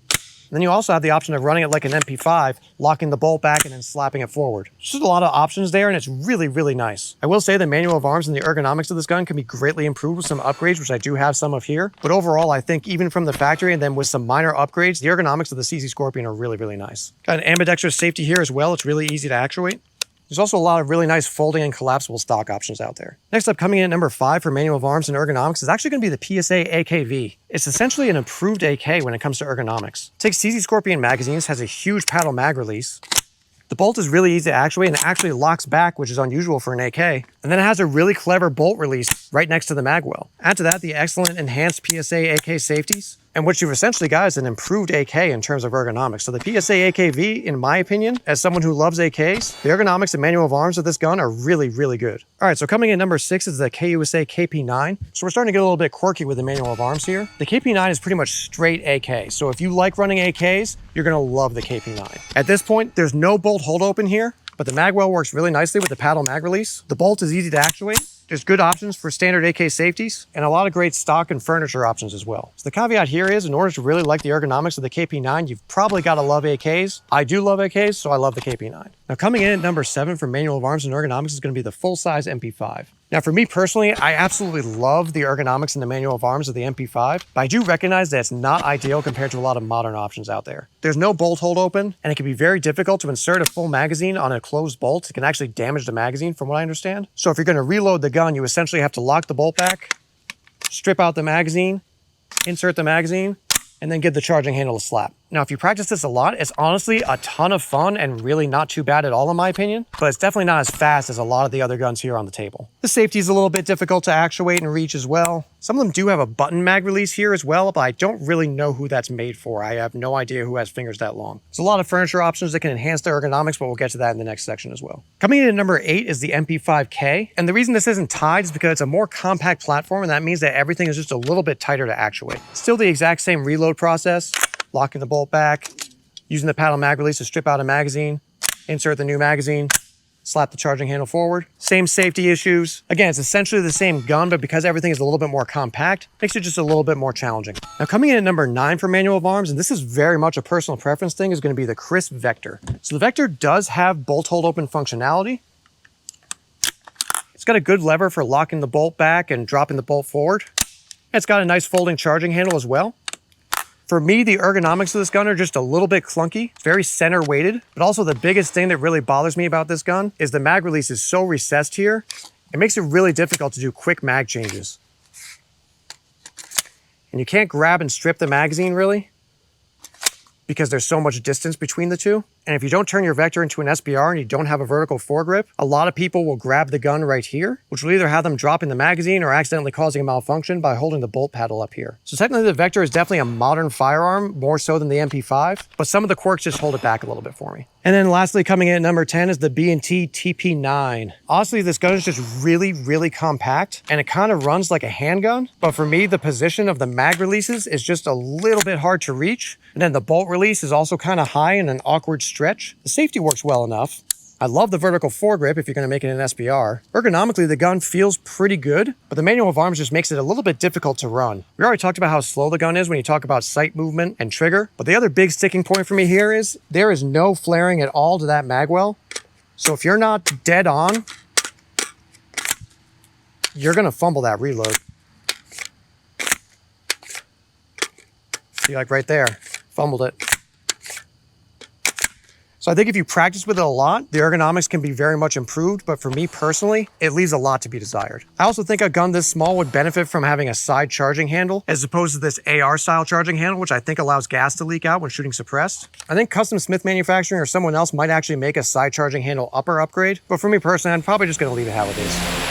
And then you also have the option of running it like an MP5, locking the bolt back and then slapping it forward. Just a lot of options there, and it's really, really nice. I will say the manual of arms and the ergonomics of this gun can be greatly improved with some upgrades, which I do have some of here. But overall, I think even from the factory and then with some minor upgrades, the ergonomics of the CZ Scorpion are really, really nice. Got an ambidextrous safety here as well. It's really easy to actuate. There's also a lot of really nice folding and collapsible stock options out there. Next up, coming in at number 5 for manual of arms and ergonomics is actually going to be the PSA AKV. It's essentially an improved AK when it comes to ergonomics. It takes CZ Scorpion magazines, has a huge paddle mag release. The bolt is really easy to actuate and it actually locks back, which is unusual for an AK. And then it has a really clever bolt release right next to the magwell. Add to that the excellent enhanced PSA AK safeties. And what you've essentially got is an improved AK in terms of ergonomics. So the PSA AKV, in my opinion, as someone who loves AKs, the ergonomics and manual of arms of this gun are really, really good. All right, so coming in number 6 is the KUSA KP9. So we're starting to get a little bit quirky with the manual of arms here. The KP9 is pretty much straight AK. So if you like running AKs, you're gonna love the KP9. At this point, there's no bolt hold open here, but the magwell works really nicely with the paddle mag release. The bolt is easy to actuate. There's good options for standard AK safeties and a lot of great stock and furniture options as well. So the caveat here is in order to really like the ergonomics of the KP9, you've probably got to love AKs. I do love AKs, so I love the KP9. Now coming in at number 7 for manual of arms and ergonomics is going to be the full-size MP5. Now for me personally, I absolutely love the ergonomics and the manual of arms of the MP5, but I do recognize that it's not ideal compared to a lot of modern options out there. There's no bolt hold open, and it can be very difficult to insert a full magazine on a closed bolt. It can actually damage the magazine from what I understand. So if you're going to reload the gun, you essentially have to lock the bolt back, strip out the magazine, insert the magazine, and then give the charging handle a slap. Now, if you practice this a lot, it's honestly a ton of fun and really not too bad at all in my opinion, but it's definitely not as fast as a lot of the other guns here on the table. The safety is a little bit difficult to actuate and reach as well. Some of them do have a button mag release here as well, but I don't really know who that's made for. I have no idea who has fingers that long. There's a lot of furniture options that can enhance the ergonomics, but we'll get to that in the next section as well. Coming in at number 8 is the MP5K, and the reason this isn't tied is because it's a more compact platform, and that means that everything is just a little bit tighter to actuate. Still the exact same reload process, locking the bolt back, using the paddle mag release to strip out a magazine, insert the new magazine, slap the charging handle forward. Same safety issues. Again, it's essentially the same gun, but because everything is a little bit more compact, makes it just a little bit more challenging. Now coming in at number 9 for manual of arms, and this is very much a personal preference thing, is going to be the Crisp Vector. So the Vector does have bolt hold open functionality. It's got a good lever for locking the bolt back and dropping the bolt forward. It's got a nice folding charging handle as well. For me, the ergonomics of this gun are just a little bit clunky, very center weighted, but also the biggest thing that really bothers me about this gun is the mag release is so recessed here, it makes it really difficult to do quick mag changes. And you can't grab and strip the magazine really, because there's so much distance between the two. And if you don't turn your Vector into an SBR and you don't have a vertical foregrip, a lot of people will grab the gun right here, which will either have them dropping the magazine or accidentally causing a malfunction by holding the bolt paddle up here. So technically the Vector is definitely a modern firearm, more so than the MP5, but some of the quirks just hold it back a little bit for me. And then lastly, coming in at number 10 is the B&T TP9. Honestly, this gun is just really, really compact, and it kind of runs like a handgun. But for me, the position of the mag releases is just a little bit hard to reach. And then the bolt release is also kind of high in an awkward stretch. The safety works well enough. I love the vertical foregrip if you're going to make it an SBR. Ergonomically, the gun feels pretty good, but the manual of arms just makes it a little bit difficult to run. We already talked about how slow the gun is when you talk about sight movement and trigger, but the other big sticking point for me here is there is no flaring at all to that magwell. So if you're not dead on, you're going to fumble that reload. See, like right there, fumbled it. So I think if you practice with it a lot, the ergonomics can be very much improved, but for me personally, it leaves a lot to be desired. I also think a gun this small would benefit from having a side charging handle as opposed to this AR style charging handle, which I think allows gas to leak out when shooting suppressed. I think Custom Smith Manufacturing or someone else might actually make a side charging handle upper upgrade, but for me personally, I'm probably just gonna leave it how it is.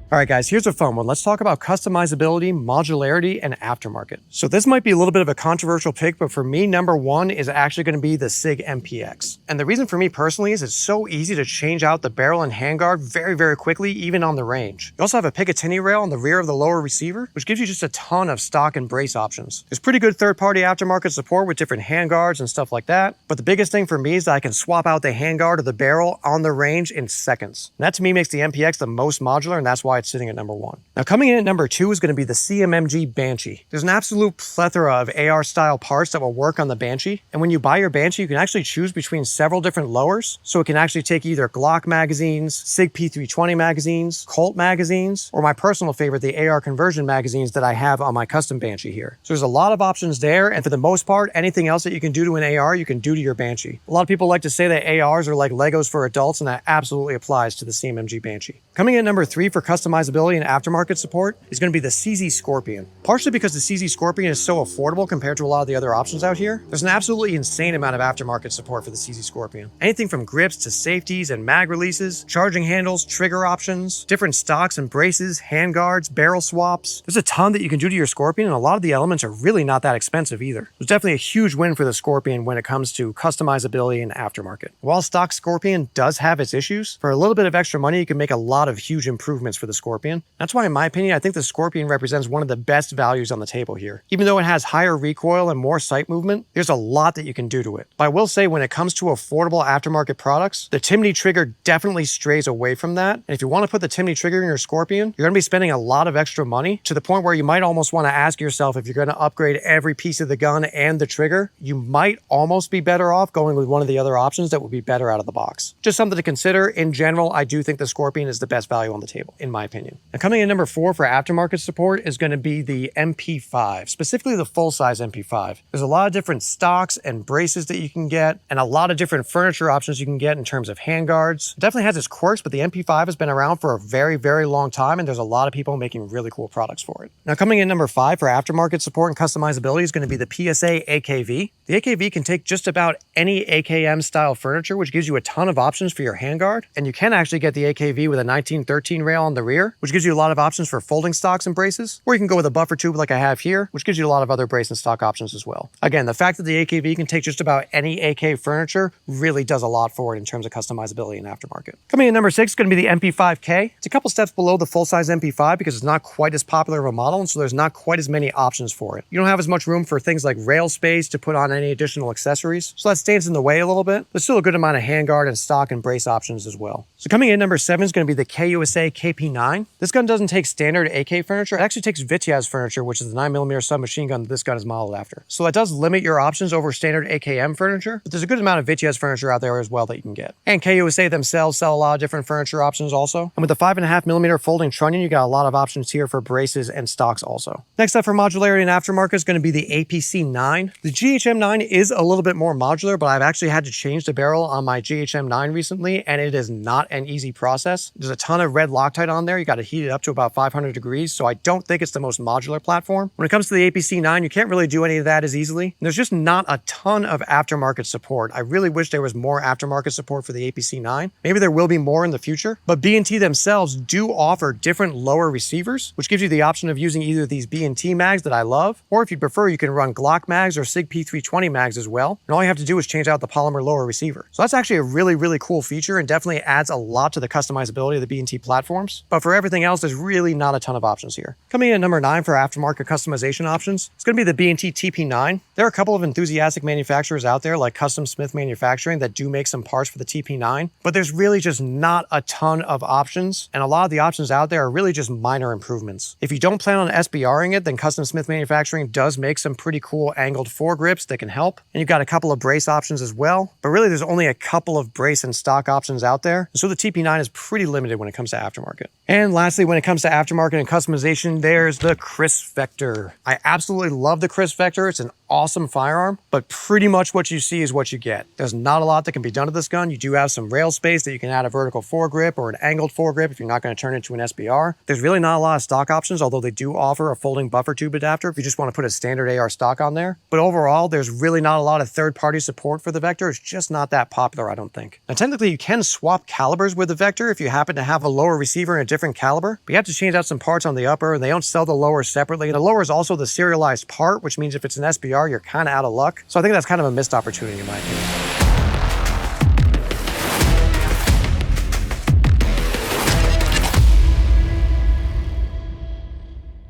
All right, guys, here's a fun one. Let's talk about customizability, modularity, and aftermarket. So this might be a little bit of a controversial pick, but for me, number one is actually going to be the SIG MPX. And the reason for me personally is it's so easy to change out the barrel and handguard very, very quickly, even on the range. You also have a Picatinny rail on the rear of the lower receiver, which gives you just a ton of stock and brace options. There's pretty good third-party aftermarket support with different handguards and stuff like that. But the biggest thing for me is that I can swap out the handguard or the barrel on the range in seconds. And that to me makes the MPX the most modular, and that's why it's sitting at number one. Now coming in at number two is going to be the CMMG Banshee. There's an absolute plethora of AR style parts that will work on the Banshee. And when you buy your Banshee, you can actually choose between several different lowers. So it can actually take either Glock magazines, SIG P320 magazines, Colt magazines, or my personal favorite, the AR conversion magazines that I have on my custom Banshee here. So there's a lot of options there. And for the most part, anything else that you can do to an AR, you can do to your Banshee. A lot of people like to say that ARs are like Legos for adults, and that absolutely applies to the CMMG Banshee. Coming in at number three for customizability and aftermarket support is going to be the CZ Scorpion. Partially because the CZ Scorpion is so affordable compared to a lot of the other options out here, there's an absolutely insane amount of aftermarket support for the CZ Scorpion. Anything from grips to safeties and mag releases, charging handles, trigger options, different stocks and braces, handguards, barrel swaps. There's a ton that you can do to your Scorpion, and a lot of the elements are really not that expensive either. There's definitely a huge win for the Scorpion when it comes to customizability and aftermarket. While stock Scorpion does have its issues, for a little bit of extra money, you can make a lot of huge improvements for the Scorpion. That's why, in my opinion, I think the Scorpion represents one of the best values on the table here. Even though it has higher recoil and more sight movement, there's a lot that you can do to it. But I will say, when it comes to affordable aftermarket products, the Timney trigger definitely strays away from that. And if you want to put the Timney trigger in your Scorpion, you're going to be spending a lot of extra money, to the point where you might almost want to ask yourself, if you're going to upgrade every piece of the gun and the trigger, you might almost be better off going with one of the other options that would be better out of the box. Just something to consider. In general, I do think the Scorpion is the best value on the table, in my opinion. Now coming in number four for aftermarket support is going to be the MP5, specifically the full-size MP5. There's a lot of different stocks and braces that you can get, and a lot of different furniture options you can get in terms of handguards. It definitely has its quirks, but the MP5 has been around for a very, very long time, and there's a lot of people making really cool products for it. Now coming in number five for aftermarket support and customizability is going to be the PSA AKV. The AKV can take just about any AKM style furniture, which gives you a ton of options for your handguard, and you can actually get the AKV with a 1913 rail on the rear, which gives you a lot of options for folding stocks and braces, or you can go with a buffer tube like I have here, which gives you a lot of other brace and stock options as well. Again, the fact that the AKV can take just about any AK furniture really does a lot for it in terms of customizability and aftermarket. Coming in number six is going to be the MP5K. It's a couple steps below the full-size MP5 because it's not quite as popular of a model, and so there's not quite as many options for it. You don't have as much room for things like rail space to put on any additional accessories, so that stands in the way a little bit, but still a good amount of handguard and stock and brace options as well. So coming in number seven is going to be the KUSA KP9. This gun doesn't take standard AK furniture. It actually takes Vityaz furniture, which is the 9mm submachine gun that this gun is modeled after. So that does limit your options over standard AKM furniture, but there's a good amount of Vityaz furniture out there as well that you can get. And KUSA themselves sell a lot of different furniture options also. And with the 5.5mm folding trunnion, you got a lot of options here for braces and stocks also. Next up for modularity and aftermarket is going to be the APC 9. The GHM 9 is a little bit more modular, but I've actually had to change the barrel on my GHM 9 recently, and it is not an easy process. There's a ton of red Loctite on there. You got to heat it up to about 500 degrees, so I don't think it's the most modular platform. When it comes to the APC 9, you can't really do any of that as easily. And there's just not a ton of aftermarket support. I really wish there was more aftermarket support for the APC 9. Maybe there will be more in the future, but B&T themselves do offer different lower receivers, which gives you the option of using either these B&T mags that I love, or if you prefer, you can run Glock mags or SIG P320 mags as well. And all you have to do is change out the polymer lower receiver. So that's actually a really, really cool feature and definitely adds a lot to the customizability of the B&T platforms. But for everything else, there's really not a ton of options here. Coming in at number 9 for aftermarket customization options, it's going to be the B&T TP9. There are a couple of enthusiastic manufacturers out there like Custom Smith Manufacturing that do make some parts for the TP9, but there's really just not a ton of options, and a lot of the options out there are really just minor improvements. If you don't plan on SBRing it, then Custom Smith Manufacturing does make some pretty cool angled foregrips that can help, and you've got a couple of brace options as well, but really there's only a couple of brace and stock options out there, so the TP9 is pretty limited when it comes to aftermarket. And lastly, when it comes to aftermarket and customization, there's the Crisp Vector. I absolutely love the Crisp Vector. It's an awesome firearm, but pretty much what you see is what you get. There's not a lot that can be done to this gun. You do have some rail space that you can add a vertical foregrip or an angled foregrip if you're not going to turn it into an SBR. There's really not a lot of stock options, although they do offer a folding buffer tube adapter if you just want to put a standard AR stock on there. But overall, there's really not a lot of third-party support for the Vector. It's just not that popular, I don't think. Now, technically, you can swap calibers with the Vector if you happen to have a lower receiver in a different caliber, but you have to change out some parts on the upper, and they don't sell the lower separately. The lower is also the serialized part, which means if it's an SBR, you're kind of out of luck. So I think that's kind of a missed opportunity in my opinion.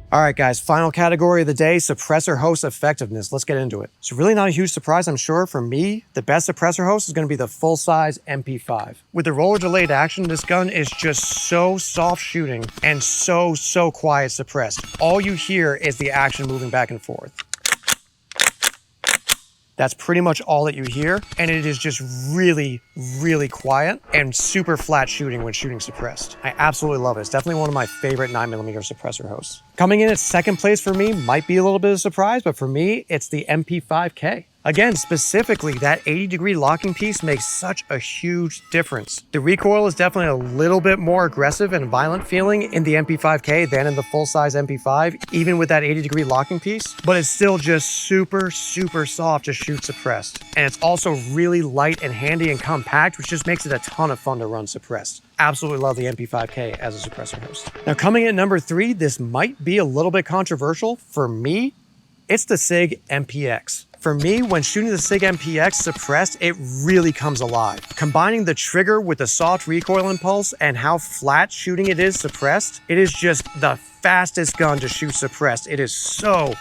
All right, guys, final category of the day, suppressor host effectiveness. Let's get into it. So really not a huge surprise, I'm sure. For me, the best suppressor host is going to be the full-size MP5. With the roller delayed action, this gun is just so soft shooting and so quiet suppressed. All you hear is the action moving back and forth. That's pretty much all that you hear, and it is just really quiet and super flat shooting when shooting suppressed. I absolutely love it. It's definitely one of my favorite 9mm suppressor hosts. Coming in at second place for me might be a little bit of a surprise, but for me, it's the MP5K. Again, specifically, that 80-degree locking piece makes such a huge difference. The recoil is definitely a little bit more aggressive and violent feeling in the MP5K than in the full-size MP5, even with that 80-degree locking piece, but it's still just super soft to shoot suppressed. And it's also really light and handy and compact, which just makes it a ton of fun to run suppressed. Absolutely love the MP5K as a suppressor host. Now, coming in at number 3, this might be a little bit controversial. For me, it's the SIG MPX. For me, when shooting the SIG MPX suppressed, it really comes alive. Combining the trigger with the soft recoil impulse and how flat shooting it is suppressed, it is just the fastest gun to shoot suppressed. It is so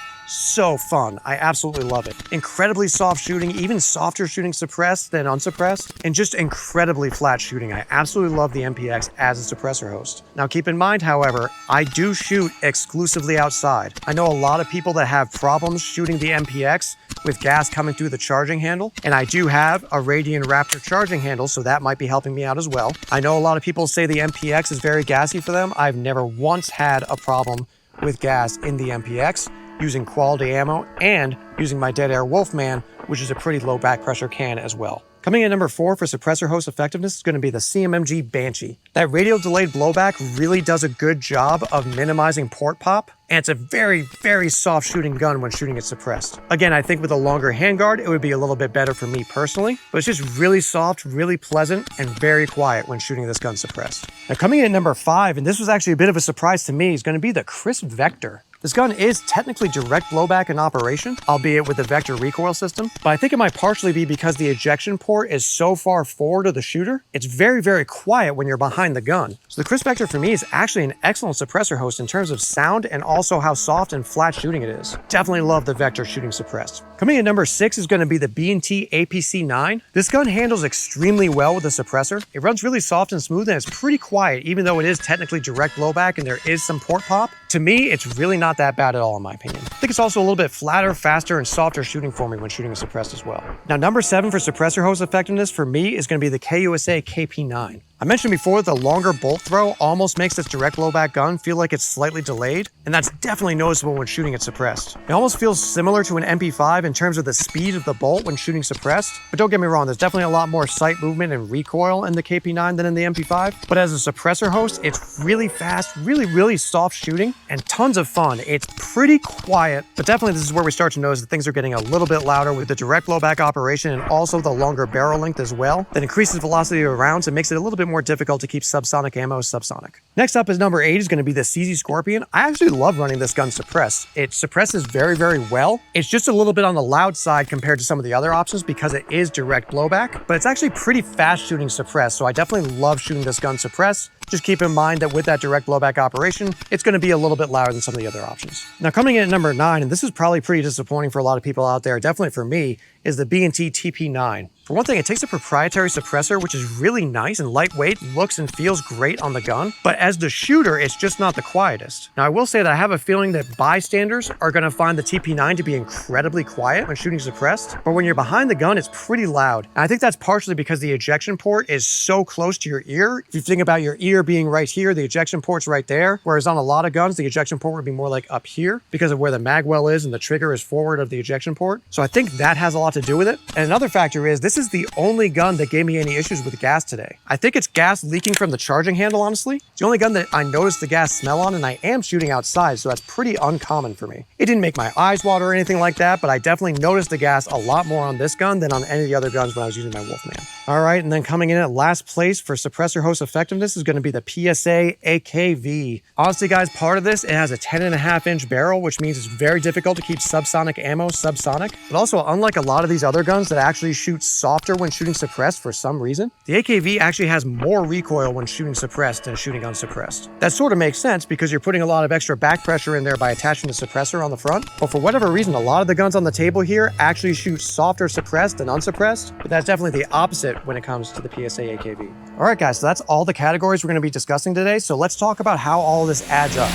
fun. I absolutely love it. Incredibly soft shooting, even softer shooting suppressed than unsuppressed, and just incredibly flat shooting. I absolutely love the MPX as a suppressor host. Now keep in mind, however, I do shoot exclusively outside. I know a lot of people that have problems shooting the MPX with gas coming through the charging handle, and I do have a Radian Raptor charging handle, so that might be helping me out as well. I know a lot of people say the MPX is very gassy for them. I've never once had a problem with gas in the MPX, using quality ammo and using my Dead Air Wolfman, which is a pretty low back pressure can as well. Coming in at number 4 for suppressor host effectiveness is going to be the CMMG Banshee. That radial delayed blowback really does a good job of minimizing port pop, and it's a very soft shooting gun when shooting it suppressed. Again, I think with a longer handguard, it would be a little bit better for me personally, but it's just really soft, really pleasant, and very quiet when shooting this gun suppressed. Now coming in at number 5, and this was actually a bit of a surprise to me, is going to be the Crisp Vector. This gun is technically direct blowback in operation, albeit with the Vector recoil system, but I think it might partially be because the ejection port is so far forward of the shooter, it's very quiet when you're behind the gun. So the Crisp Vector for me is actually an excellent suppressor host in terms of sound and also how soft and flat shooting it is. Definitely love the Vector shooting suppressed. Coming in at number 6 is going to be the B&T APC 9. This gun handles extremely well with the suppressor. It runs really soft and smooth, and it's pretty quiet, even though it is technically direct blowback and there is some port pop. To me, it's really not that bad at all in my opinion. I think it's also a little bit flatter, faster, and softer shooting for me when shooting a suppressed as well. Now, number 7 for suppressor host effectiveness for me is going to be the KUSA KP9. I mentioned before that the longer bolt throw almost makes this direct blowback gun feel like it's slightly delayed, and that's definitely noticeable when shooting it suppressed. It almost feels similar to an MP5 in terms of the speed of the bolt when shooting suppressed, but don't get me wrong, there's definitely a lot more sight movement and recoil in the KP9 than in the MP5, but as a suppressor host, it's really fast, really soft shooting, and tons of fun. It's pretty quiet, but definitely this is where we start to notice that things are getting a little bit louder with the direct blowback operation and also the longer barrel length as well. That increases velocity of rounds and makes it a little bit more difficult to keep subsonic ammo subsonic. Next up is number 8 is going to be the CZ Scorpion. I actually love running this gun suppressed. It suppresses very well. It's just a little bit on the loud side compared to some of the other options because it is direct blowback, but it's actually pretty fast shooting suppressed, so I definitely love shooting this gun suppressed. Just keep in mind that with that direct blowback operation, it's going to be a little bit louder than some of the other options. Now coming in at number 9, and this is probably pretty disappointing for a lot of people out there, definitely for me, is the B&T TP9. For one thing, it takes a proprietary suppressor, which is really nice and lightweight, looks and feels great on the gun, but as the shooter, it's just not the quietest. Now, I will say that I have a feeling that bystanders are going to find the TP9 to be incredibly quiet when shooting suppressed, but when you're behind the gun, it's pretty loud. And I think that's partially because the ejection port is so close to your ear. If you think about your ear being right here, the ejection port's right there, whereas on a lot of guns, the ejection port would be more like up here because of where the mag well is and the trigger is forward of the ejection port. So I think that has a lot to do with it. And another factor is this is the only gun that gave me any issues with gas today. I think it's gas leaking from the charging handle, honestly. It's the only gun that I noticed the gas smell on, and I am shooting outside, so that's pretty uncommon for me. It didn't make my eyes water or anything like that, but I definitely noticed the gas a lot more on this gun than on any of the other guns when I was using my Wolfman. All right, and then coming in at last place for suppressor host effectiveness is going to be the PSA AKV. Honestly, guys, part of this, it has a 10.5-inch barrel, which means it's very difficult to keep subsonic ammo subsonic. But also, unlike a lot of these other guns that actually shoot softer when shooting suppressed for some reason, the AKV actually has more recoil when shooting suppressed than shooting unsuppressed. That sort of makes sense because you're putting a lot of extra back pressure in there by attaching the suppressor on the front. But for whatever reason, a lot of the guns on the table here actually shoot softer suppressed than unsuppressed, but that's definitely the opposite when it comes to the PSA AKV. All right, guys, so that's all the categories we're going to be discussing today. So let's talk about how all of this adds up.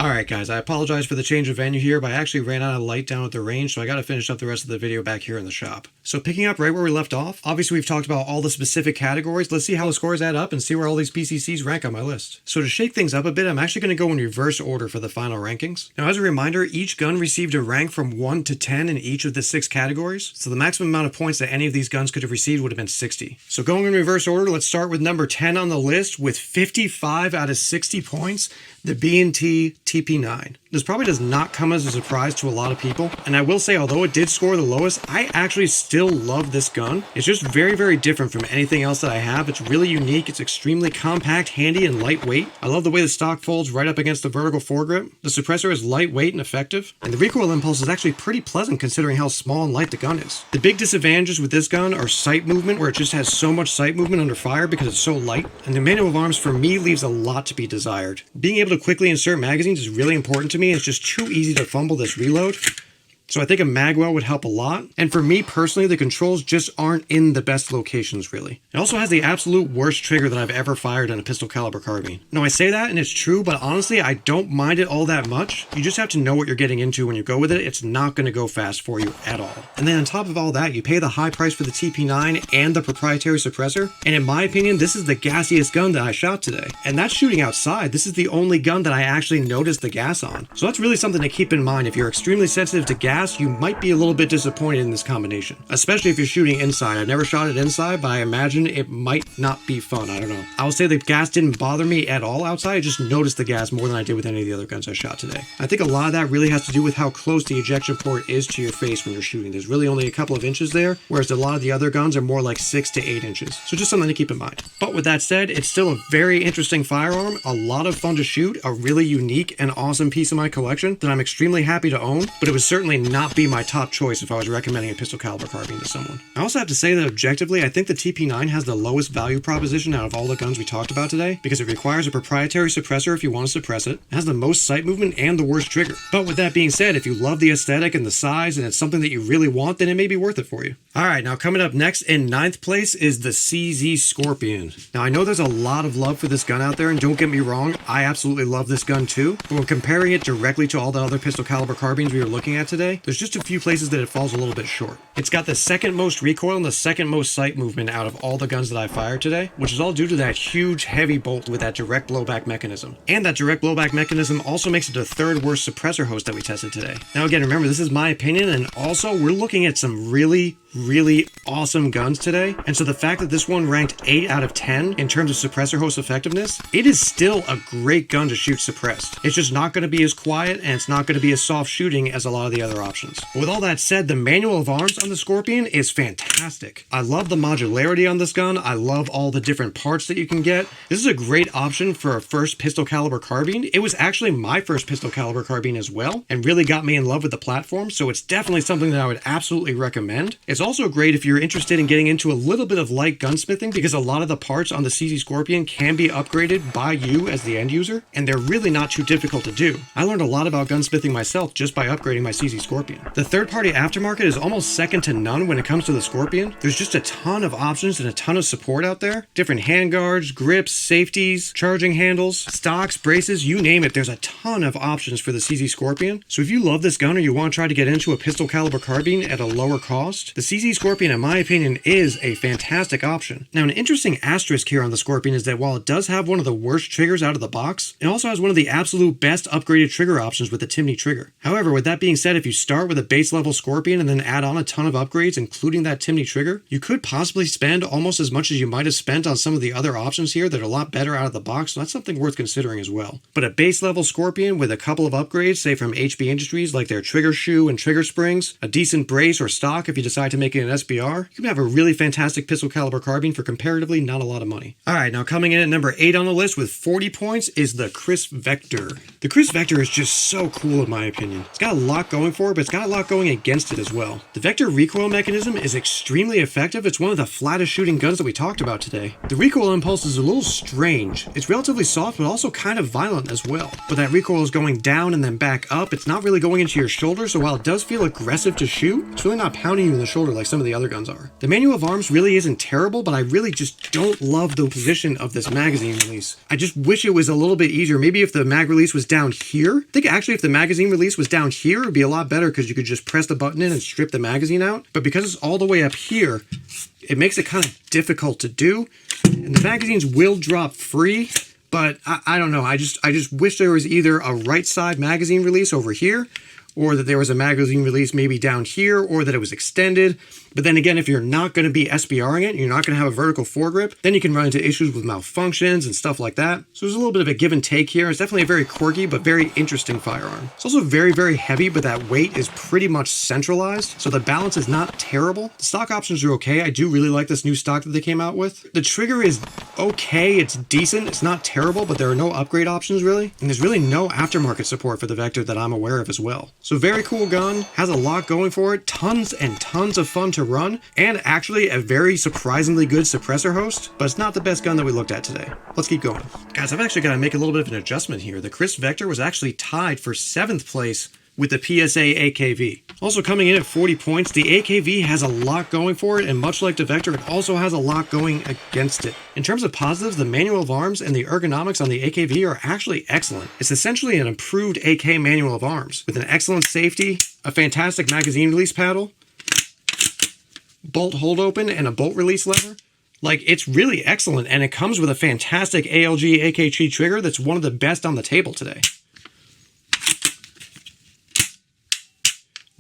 Alright guys, I apologize for the change of venue here, but I actually ran out of light down at the range, so I gotta finish up the rest of the video back here in the shop. So picking up right where we left off, obviously we've talked about all the specific categories. Let's see how the scores add up and see where all these PCCs rank on my list. So to shake things up a bit, I'm actually going to go in reverse order for the final rankings. Now as a reminder, each gun received a rank from 1 to 10 in each of the 6 categories, so the maximum amount of points that any of these guns could have received would have been 60. So going in reverse order, let's start with number 10 on the list with 55 out of 60 points, the B&T TP9. This probably does not come as a surprise to a lot of people, and I will say, although it did score the lowest, I actually still love this gun. It's just very, very different from anything else that I have. It's really unique, it's extremely compact, handy, and lightweight. I love the way the stock folds right up against the vertical foregrip. The suppressor is lightweight and effective, and the recoil impulse is actually pretty pleasant considering how small and light the gun is. The big disadvantages with this gun are sight movement, where it just has so much sight movement under fire because it's so light, and the manual of arms for me leaves a lot to be desired. Being able to quickly insert magazines is really important to me. It's just too easy to fumble this reload. So I think a magwell would help a lot. And for me personally, the controls just aren't in the best locations really. It also has the absolute worst trigger that I've ever fired in a pistol caliber carbine. Now I say that and it's true, but honestly, I don't mind it all that much. You just have to know what you're getting into when you go with it. It's not going to go fast for you at all. And then on top of all that, you pay the high price for the TP9 and the proprietary suppressor. And in my opinion, this is the gassiest gun that I shot today. And that's shooting outside. This is the only gun that I actually noticed the gas on. So that's really something to keep in mind. If you're extremely sensitive to gas, you might be a little bit disappointed in this combination, especially if you're shooting inside. I've never shot it inside, but I imagine it might not be fun. I don't know. I will say the gas didn't bother me at all outside. I just noticed the gas more than I did with any of the other guns I shot today. I think a lot of that really has to do with how close the ejection port is to your face when you're shooting. There's really only a couple of inches there, whereas a lot of the other guns are more like 6 to 8 inches. So just something to keep in mind. But with that said, it's still a very interesting firearm, a lot of fun to shoot, a really unique and awesome piece of my collection that I'm extremely happy to own, but it would certainly not be my top choice if I was recommending a pistol caliber carbine to someone. I also have to say that objectively, I think the TP9 has the lowest value proposition out of all the guns we talked about today because it requires a proprietary suppressor if you want to suppress it. It has the most sight movement and the worst trigger. But with that being said, if you love the aesthetic and the size and it's something that you really want, then it may be worth it for you. Alright, now coming up next in 9th place is the CZ Scorpion. Now I know there's a lot of love for this gun out there, and don't get me wrong, I absolutely love this gun too, but when comparing it directly to all the other pistol caliber carbines we were looking at today, there's just a few places that it falls a little bit short. It's got the second most recoil and the second most sight movement out of all the guns that I fired today, which is all due to that huge heavy bolt with that direct blowback mechanism. And that direct blowback mechanism also makes it the 3rd worst suppressor host that we tested today. Now again, remember, this is my opinion, and also we're looking at some really awesome guns today, and so the fact that this one ranked 8 out of 10 in terms of suppressor host effectiveness, it is still a great gun to shoot suppressed. It's just not going to be as quiet, and it's not going to be as soft shooting as a lot of the other options. But with all that said, the manual of arms on the Scorpion is fantastic. I love the modularity on this gun. I love all the different parts that you can get. This is a great option for a first pistol caliber carbine. It was actually my first pistol caliber carbine as well, and really got me in love with the platform, so it's definitely something that I would absolutely recommend. It's It's also great if you're interested in getting into a little bit of light gunsmithing, because a lot of the parts on the CZ Scorpion can be upgraded by you as the end user, and they're really not too difficult to do. I learned a lot about gunsmithing myself just by upgrading my CZ Scorpion. The third-party aftermarket is almost second to none when it comes to the Scorpion. There's just a ton of options and a ton of support out there. Different handguards, grips, safeties, charging handles, stocks, braces, you name it. There's a ton of options for the CZ Scorpion. So if you love this gun or you want to try to get into a pistol caliber carbine at a lower cost, the CZ Scorpion, in my opinion, is a fantastic option. Now, an interesting asterisk here on the Scorpion is that while it does have one of the worst triggers out of the box, it also has one of the absolute best upgraded trigger options with the Timney trigger. However, with that being said, if you start with a base level Scorpion and then add on a ton of upgrades, including that Timney trigger, you could possibly spend almost as much as you might have spent on some of the other options here that are a lot better out of the box, so that's something worth considering as well. But a base level Scorpion with a couple of upgrades, say from HB Industries, like their trigger shoe and trigger springs, a decent brace or stock if you decide to make it an SBR, you can have a really fantastic pistol caliber carbine for comparatively not a lot of money. Alright, now coming in at number 8 on the list with 40 points is the Chris Vector. The Chris Vector is just so cool in my opinion. It's got a lot going for it, but it's got a lot going against it as well. The Vector recoil mechanism is extremely effective. It's one of the flattest shooting guns that we talked about today. The recoil impulse is a little strange. It's relatively soft, but also kind of violent as well. But that recoil is going down and then back up. It's not really going into your shoulder, so while it does feel aggressive to shoot, it's really not pounding you in the shoulder like some of the other guns are. The manual of arms really isn't terrible, but I really just don't love the position of this magazine release. I just wish it was a little bit easier. Maybe if the mag release was down here. I think actually if the magazine release was down here, it'd be a lot better because you could just press the button in and strip the magazine out. But because it's all the way up here, it makes it kind of difficult to do. And the magazines will drop free, but I don't know. I just wish there was either a right side magazine release over here, or that there was a magazine release maybe down here, or that it was extended. But then again, if you're not going to be SBRing it, you're not going to have a vertical foregrip, then you can run into issues with malfunctions and stuff like that. So there's a little bit of a give and take here. It's definitely a very quirky but very interesting firearm. It's also very, very heavy, but that weight is pretty much centralized, so the balance is not terrible. The stock options are okay. I do really like this new stock that they came out with. The trigger is okay. It's decent. It's not terrible, but there are no upgrade options really. And there's really no aftermarket support for the Vector that I'm aware of as well. So very cool gun, has a lot going for it, tons and tons of fun to run, and actually a very surprisingly good suppressor host, but it's not the best gun that we looked at today. Let's keep going. Guys, I've actually got to make a little bit of an adjustment here. The Chris Vector was actually tied for 7th place with the PSA AKV. Also coming in at 40 points, the AKV has a lot going for it, and much like the Vector, it also has a lot going against it. In terms of positives, the manual of arms and the ergonomics on the AKV are actually excellent. It's essentially an improved AK manual of arms, with an excellent safety, a fantastic magazine release paddle, bolt hold open, and a bolt release lever. Like, it's really excellent, and it comes with a fantastic ALG AKG trigger that's one of the best on the table today.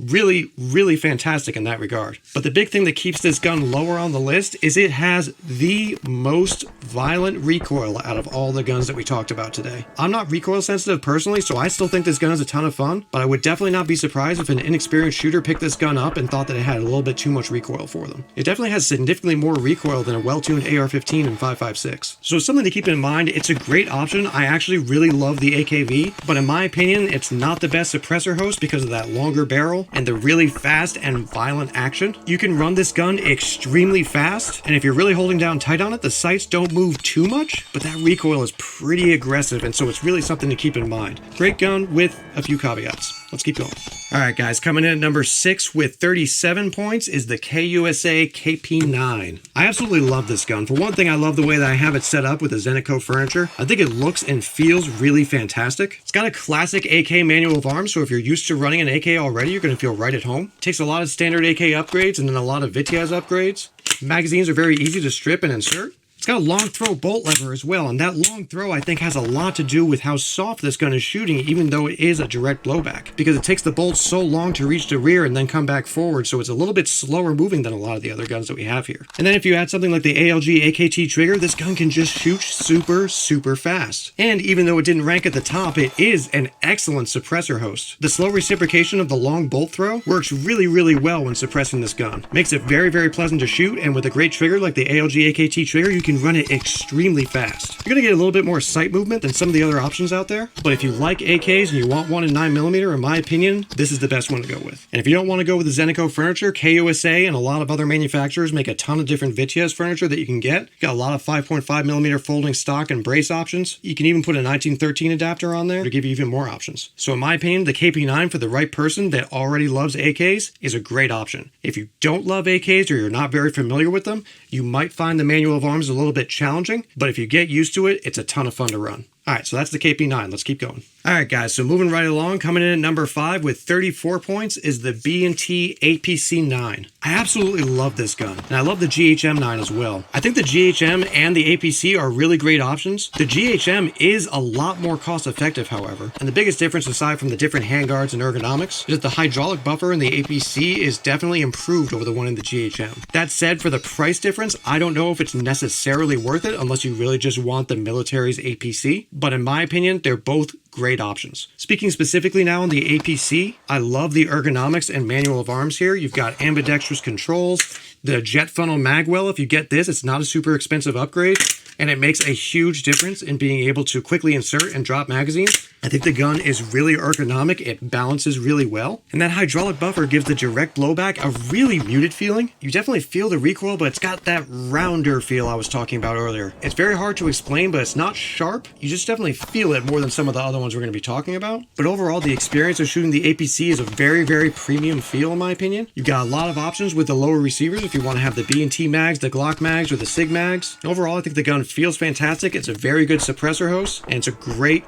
Really, really fantastic in that regard. But the big thing that keeps this gun lower on the list is it has the most violent recoil out of all the guns that we talked about today. I'm not recoil sensitive personally, so I still think this gun is a ton of fun, but I would definitely not be surprised if an inexperienced shooter picked this gun up and thought that it had a little bit too much recoil for them. It definitely has significantly more recoil than a well-tuned AR-15 and 5.56. So something to keep in mind, it's a great option. I actually really love the AKV, but in my opinion, it's not the best suppressor host because of that longer barrel and the really fast and violent action. You can run this gun extremely fast, and if you're really holding down tight on it, the sights don't move too much, but that recoil is pretty aggressive, and so it's really something to keep in mind. Great gun with a few caveats. Let's keep going. Alright guys, coming in at number 6 with 37 points is the KUSA KP9. I absolutely love this gun. For one thing, I love the way that I have it set up with the Zenico furniture. I think it looks and feels really fantastic. It's got a classic AK manual of arms, so if you're used to running an AK already, you're going to feel right at home. It takes a lot of standard AK upgrades and then a lot of Vitiaz upgrades. Magazines are very easy to strip and insert. It's got a long throw bolt lever as well, and that long throw I think has a lot to do with how soft this gun is shooting, even though it is a direct blowback, because it takes the bolt so long to reach the rear and then come back forward, so it's a little bit slower moving than a lot of the other guns that we have here. And then if you add something like the ALG AKT trigger, this gun can just shoot super fast. And even though it didn't rank at the top, it is an excellent suppressor host. The slow reciprocation of the long bolt throw works really well when suppressing this gun. Makes it very pleasant to shoot, and with a great trigger like the ALG AKT trigger, you can can run it extremely fast. You're gonna get a little bit more sight movement than some of the other options out there, but if you like AKs and you want one in 9mm, in my opinion, this is the best one to go with. And if you don't want to go with the Zenico furniture, KUSA and a lot of other manufacturers make a ton of different Vitiaz furniture that you can get. You got a lot of 5.5mm folding stock and brace options. You can even put a 1913 adapter on there to give you even more options. So in my opinion, the KP9 for the right person that already loves AKs is a great option. If you don't love AKs or you're not very familiar with them, you might find the manual of arms a little bit challenging, but if you get used to it, it's a ton of fun to run. All right, so that's the KP9. Let's keep going. All right, guys, so moving right along, coming in at number 5 with 34 points is the B&T APC 9. I absolutely love this gun, and I love the GHM 9 as well. I think the GHM and the APC are really great options. The GHM is a lot more cost-effective, however, and the biggest difference aside from the different handguards and ergonomics is that the hydraulic buffer in the APC is definitely improved over the one in the GHM. That said, for the price difference, I don't know if it's necessarily worth it unless you really just want the military's APC, but in my opinion, they're both great options. Speaking specifically now on the APC, I love the ergonomics and manual of arms here. You've got ambidextrous controls, the jet funnel magwell. If you get this, it's not a super expensive upgrade, and it makes a huge difference in being able to quickly insert and drop magazines. I think the gun is really ergonomic, it balances really well, and that hydraulic buffer gives the direct blowback a really muted feeling. You definitely feel the recoil, but it's got that rounder feel I was talking about earlier. It's very hard to explain, but it's not sharp. You just definitely feel it more than some of the other ones we're going to be talking about. But overall, the experience of shooting the APC is a very, very premium feel in my opinion. You've got a lot of options with the lower receivers if you want to have the B&T mags, the Glock mags, or the SIG mags. Overall, I think the gun feels fantastic. It's a very good suppressor host, and it's a great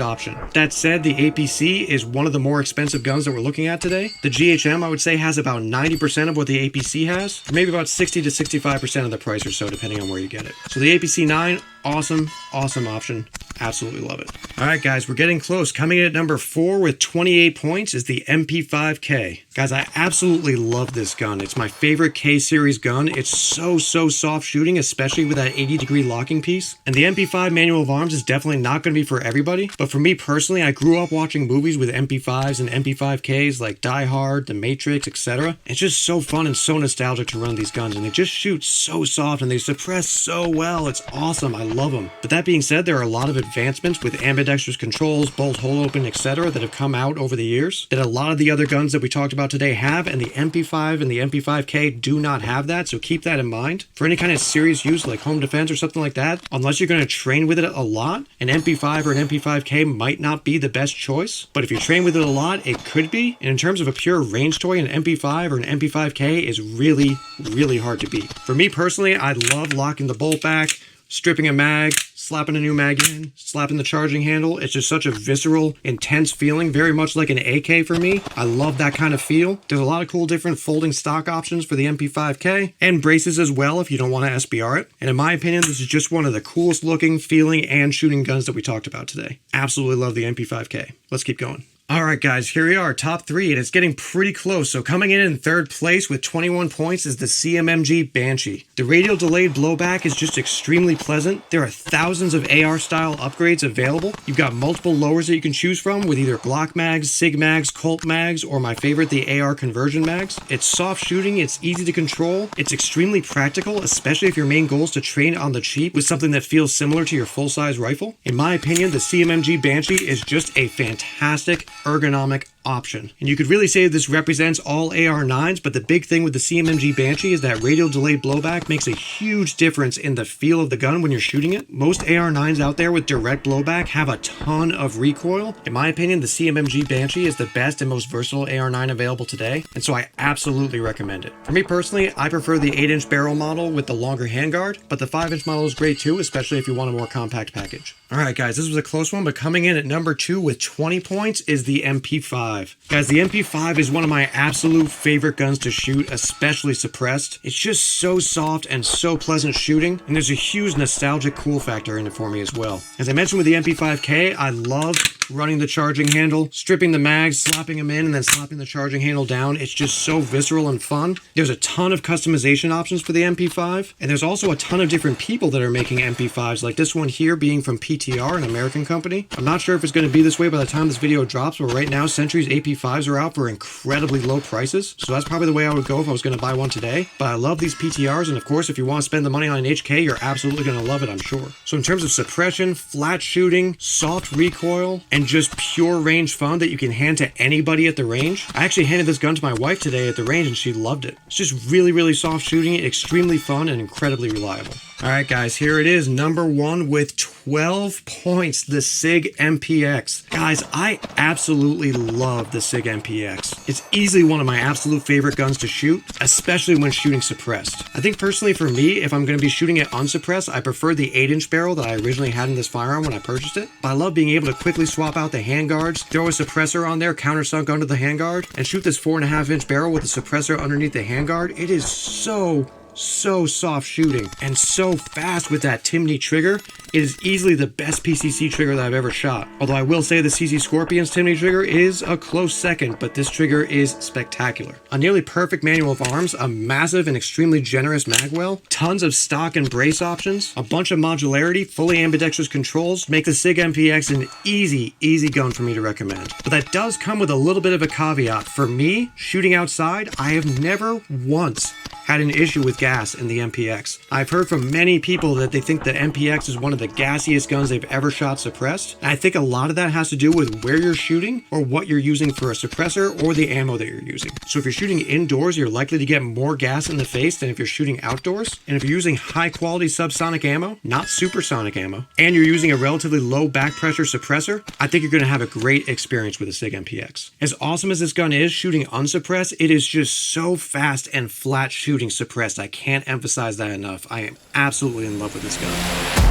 option. That said, the APC is one of the more expensive guns that we're looking at today. The GHM, I would say, has about 90% of what the APC has, or maybe about 60 to 65% of the price or so, depending on where you get it. So the APC 9, awesome option. Absolutely love it. All right, guys, we're getting close. Coming in at number 4 with 28 points is the MP5K. Guys, I absolutely love this gun. It's my favorite K-series gun. It's so soft shooting, especially with that 80-degree locking piece. And the MP5 manual of arms is definitely not going to be for everybody, but for me personally, I grew up watching movies with MP5s and MP5Ks like Die Hard, The Matrix, etc. It's just so fun and so nostalgic to run these guns, and they just shoot so soft and they suppress so well. It's awesome. I love them. But that being said, there are a lot of advancements with ambidextrous controls, bolt hole open, etc. that have come out over the years that a lot of the other guns that we talked about today have, and the MP5 and the MP5K do not have that, so keep that in mind. For any kind of serious use like home defense or something like that, unless you're going to train with it a lot, an MP5 or an MP5K might not be the best choice, but if you train with it a lot, it could be. And in terms of a pure range toy, an MP5 or an MP5K is really hard to beat. For me personally, I love locking the bolt back, stripping a mag, slapping a new mag in, slapping the charging handle. It's just such a visceral, intense feeling, very much like an AK for me. I love that kind of feel. There's a lot of cool different folding stock options for the MP5K, and braces as well if you don't want to SBR it. And in my opinion, this is just one of the coolest looking, feeling, and shooting guns that we talked about today. Absolutely love the MP5K. Let's keep going. All right, guys, here we are, top 3, and it's getting pretty close. So coming in 3rd place with 21 points is the CMMG Banshee. The radial delayed blowback is just extremely pleasant. There are thousands of AR-style upgrades available. You've got multiple lowers that you can choose from with either Glock mags, SIG mags, Colt mags, or my favorite, the AR conversion mags. It's soft shooting, it's easy to control, it's extremely practical, especially if your main goal is to train on the cheap with something that feels similar to your full-size rifle. In my opinion, the CMMG Banshee is just a fantastic ergonomic option. And you could really say this represents all AR9s, but the big thing with the CMMG Banshee is that radial delayed blowback makes a huge difference in the feel of the gun when you're shooting it. Most AR9s out there with direct blowback have a ton of recoil. In my opinion, the CMMG Banshee is the best and most versatile AR9 available today, and so I absolutely recommend it. For me personally, I prefer the 8-inch barrel model with the longer handguard, but the 5-inch model is great too, especially if you want a more compact package. All right, guys, this was a close one, but coming in at number 2 with 20 points is the MP5. Guys, the MP5 is one of my absolute favorite guns to shoot, especially suppressed. It's just so soft and so pleasant shooting, and there's a huge nostalgic cool factor in it for me as well. As I mentioned with the MP5K, I love running the charging handle, stripping the mags, slapping them in, and then slapping the charging handle down. It's just so visceral and fun. There's a ton of customization options for the MP5, and there's also a ton of different people that are making MP5s, like this one here being from PTR, an American company. I'm not sure if it's going to be this way by the time this video drops, but right now Sentry's AP5s are out for incredibly low prices, so that's probably the way I would go if I was going to buy one today. But I love these PTRs, and of course if you want to spend the money on an HK, you're absolutely going to love it, I'm sure. So in terms of suppression, flat shooting, soft recoil, and just pure range fun that you can hand to anybody at the range. I actually handed this gun to my wife today at the range and she loved it. It's just really soft shooting, extremely fun, and incredibly reliable. Alright guys, here it is, number 1 with 12 points, the SIG MPX. Guys, I absolutely love the SIG MPX. It's easily one of my absolute favorite guns to shoot, especially when shooting suppressed. I think personally for me, if I'm going to be shooting it unsuppressed, I prefer the 8-inch barrel that I originally had in this firearm when I purchased it. But I love being able to quickly swap out the handguards, throw a suppressor on there, countersunk under the handguard, and shoot this 4.5-inch barrel with a suppressor underneath the handguard. It is so soft shooting and so fast with that Timney trigger. It is easily the best PCC trigger that I've ever shot. Although I will say the CZ Scorpion's Timney trigger is a close second, but this trigger is spectacular. A nearly perfect manual of arms, a massive and extremely generous magwell, tons of stock and brace options, a bunch of modularity, fully ambidextrous controls make the SIG MPX an easy gun for me to recommend. But that does come with a little bit of a caveat. For me, shooting outside, I have never once had an issue with gas in the MPX. I've heard from many people that they think the MPX is one of the gassiest guns they've ever shot suppressed. And I think a lot of that has to do with where you're shooting or what you're using for a suppressor or the ammo that you're using. So if you're shooting indoors, you're likely to get more gas in the face than if you're shooting outdoors. And if you're using high quality subsonic ammo, not supersonic ammo, and you're using a relatively low back pressure suppressor, I think you're going to have a great experience with the SIG MPX. As awesome as this gun is shooting unsuppressed, it is just so fast and flat shooting suppressed. I can't emphasize that enough. I am absolutely in love with this gun.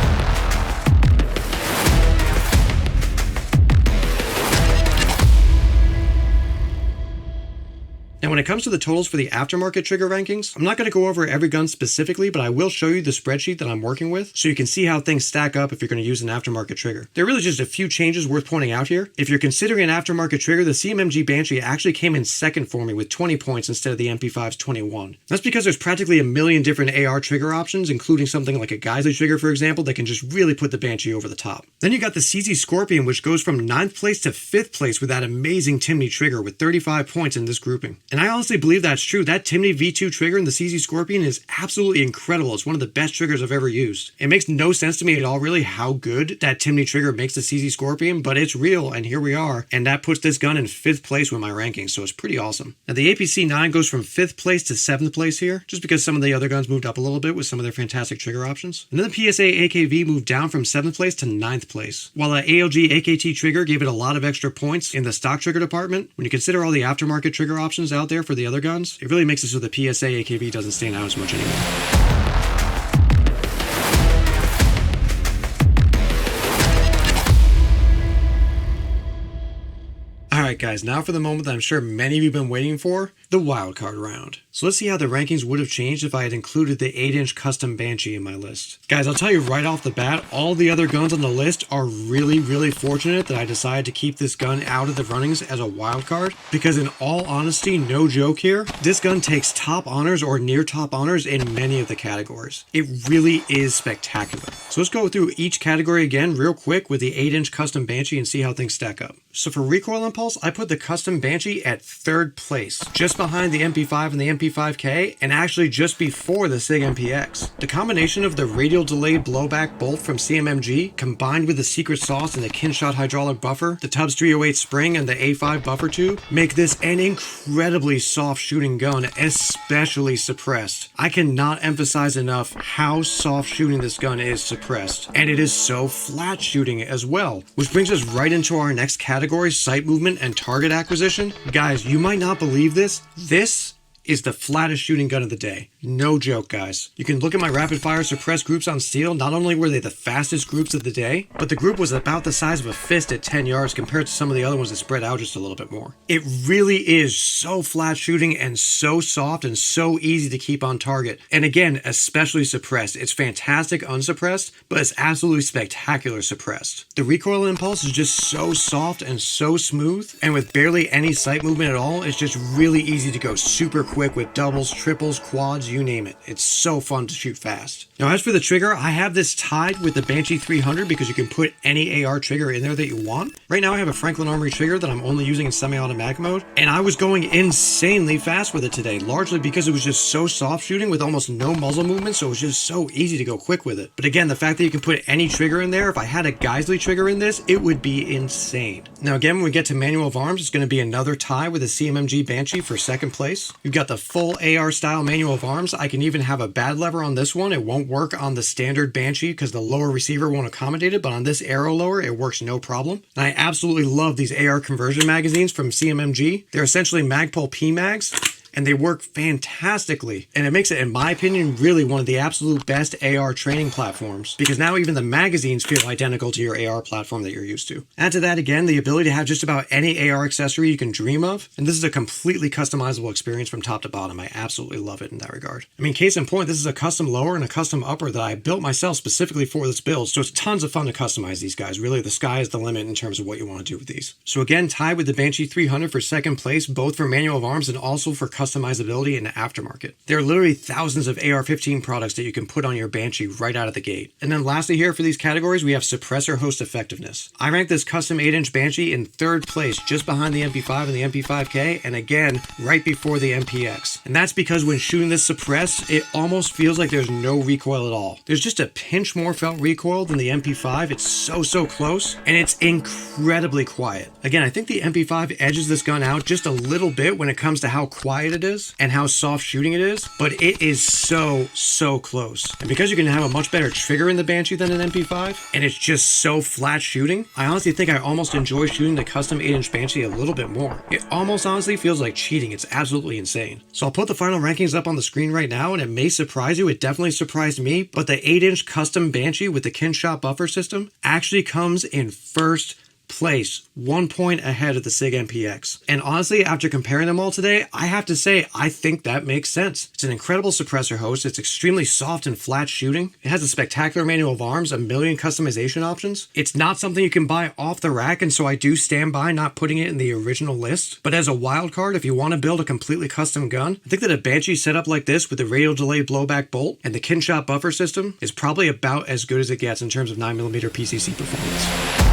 Now, when it comes to the totals for the aftermarket trigger rankings, I'm not going to go over every gun specifically, but I will show you the spreadsheet that I'm working with so you can see how things stack up if you're going to use an aftermarket trigger. There are really just a few changes worth pointing out here. If you're considering an aftermarket trigger, the CMMG Banshee actually came in second for me with 20 points instead of the MP5's 21. That's because there's practically a million different AR trigger options, including something like a Geisley trigger, for example, that can just really put the Banshee over the top. Then you got the CZ Scorpion, which goes from 9th place to 5th place with that amazing Timney trigger with 35 points in this grouping. And I honestly believe that's true. That Timney V2 trigger in the CZ Scorpion is absolutely incredible. It's one of the best triggers I've ever used. It makes no sense to me at all really how good that Timney trigger makes the CZ Scorpion, but it's real, and here we are. And that puts this gun in 5th place with my rankings, so it's pretty awesome. Now the APC 9 goes from 5th place to 7th place here, just because some of the other guns moved up a little bit with some of their fantastic trigger options. And then the PSA AKV moved down from 7th place to 9th place. While the ALG AKT trigger gave it a lot of extra points in the stock trigger department, when you consider all the aftermarket trigger options out there for the other guns, it really makes it so the PSA AKV doesn't stand out as much anymore. Alright guys, now for the moment that I'm sure many of you have been waiting for, the wildcard round. So let's see how the rankings would have changed if I had included the 8-inch custom Banshee in my list. Guys, I'll tell you right off the bat, all the other guns on the list are really fortunate that I decided to keep this gun out of the runnings as a wildcard, because in all honesty, no joke here, this gun takes top honors or near top honors in many of the categories. It really is spectacular. So let's go through each category again real quick with the 8-inch custom Banshee and see how things stack up. So for Recoil Impulse, I put the custom Banshee at 3rd place, just behind the MP5 and the MP5K, and actually just before the SIG MPX. The combination of the radial delayed blowback bolt from CMMG, combined with the secret sauce and the Kinshot hydraulic buffer, the Tubbs 308 spring, and the A5 buffer tube, make this an incredibly soft shooting gun, especially suppressed. I cannot emphasize enough how soft shooting this gun is suppressed, and it is so flat shooting as well, which brings us right into our next category, sight movement and target acquisition. Guys, you might not believe this. This is the flattest shooting gun of the day. No joke, guys. You can look at my rapid fire suppressed groups on steel. Not only were they the fastest groups of the day, but the group was about the size of a fist at 10 yards compared to some of the other ones that spread out just a little bit more. It really is so flat shooting and so soft and so easy to keep on target. And again, especially suppressed. It's fantastic unsuppressed, but it's absolutely spectacular suppressed. The recoil impulse is just so soft and so smooth, and with barely any sight movement at all, it's just really easy to go super quick with doubles, triples, quads, you name it. It's so fun to shoot fast. Now, as for the trigger, I have this tied with the Banshee 300 because you can put any AR trigger in there that you want. Right now, I have a Franklin Armory trigger that I'm only using in semi-automatic mode, and I was going insanely fast with it today, largely because it was just so soft shooting with almost no muzzle movement, so it was just so easy to go quick with it. But again, the fact that you can put any trigger in there, if I had a Geisley trigger in this, it would be insane. Now again, when we get to manual of arms, it's going to be another tie with a CMMG Banshee for second place. You've got the full AR style manual of arms. I can even have a bad lever on this one. It won't work on the standard Banshee because the lower receiver won't accommodate it, but on this arrow lower, it works no problem. And I absolutely love these AR conversion magazines from CMMG. They're essentially Magpul P mags, and they work fantastically. And it makes it, in my opinion, really one of the absolute best AR training platforms, because now even the magazines feel identical to your AR platform that you're used to. Add to that again, the ability to have just about any AR accessory you can dream of. And this is a completely customizable experience from top to bottom. I absolutely love it in that regard. I mean, case in point, this is a custom lower and a custom upper that I built myself specifically for this build. So it's tons of fun to customize these guys. Really, the sky is the limit in terms of what you want to do with these. So again, tied with the Banshee 300 for second place, both for manual of arms and also for customizability and aftermarket. There are literally thousands of AR-15 products that you can put on your Banshee right out of the gate. And then lastly here for these categories, we have Suppressor Host Effectiveness. I ranked this custom 8-inch Banshee in third place, just behind the MP5 and the MP5K, and again, right before the MPX. And that's because when shooting this suppressed, it almost feels like there's no recoil at all. There's just a pinch more felt recoil than the MP5. It's so close, and it's incredibly quiet. Again, I think the MP5 edges this gun out just a little bit when it comes to how quiet it is and how soft shooting it is, but it is so close. And because you can have a much better trigger in the Banshee than an MP5, and it's just so flat shooting, I honestly think I almost enjoy shooting the custom 8-inch Banshee a little bit more. It almost honestly feels like cheating. It's absolutely insane. So I'll put the final rankings up on the screen right now, and it may surprise you. It definitely surprised me, but the 8-inch custom Banshee with the Kinshot buffer system actually comes in first place, 1 point ahead of the SIG MPX. And honestly, after comparing them all today, I have to say, I think that makes sense. It's an incredible suppressor host. It's extremely soft and flat shooting. It has a spectacular manual of arms, a million customization options. It's not something you can buy off the rack, and so I do stand by not putting it in the original list. But as a wild card, if you want to build a completely custom gun, I think that a Banshee setup like this with the radial delayed blowback bolt and the Kinshot buffer system is probably about as good as it gets in terms of 9mm PCC performance.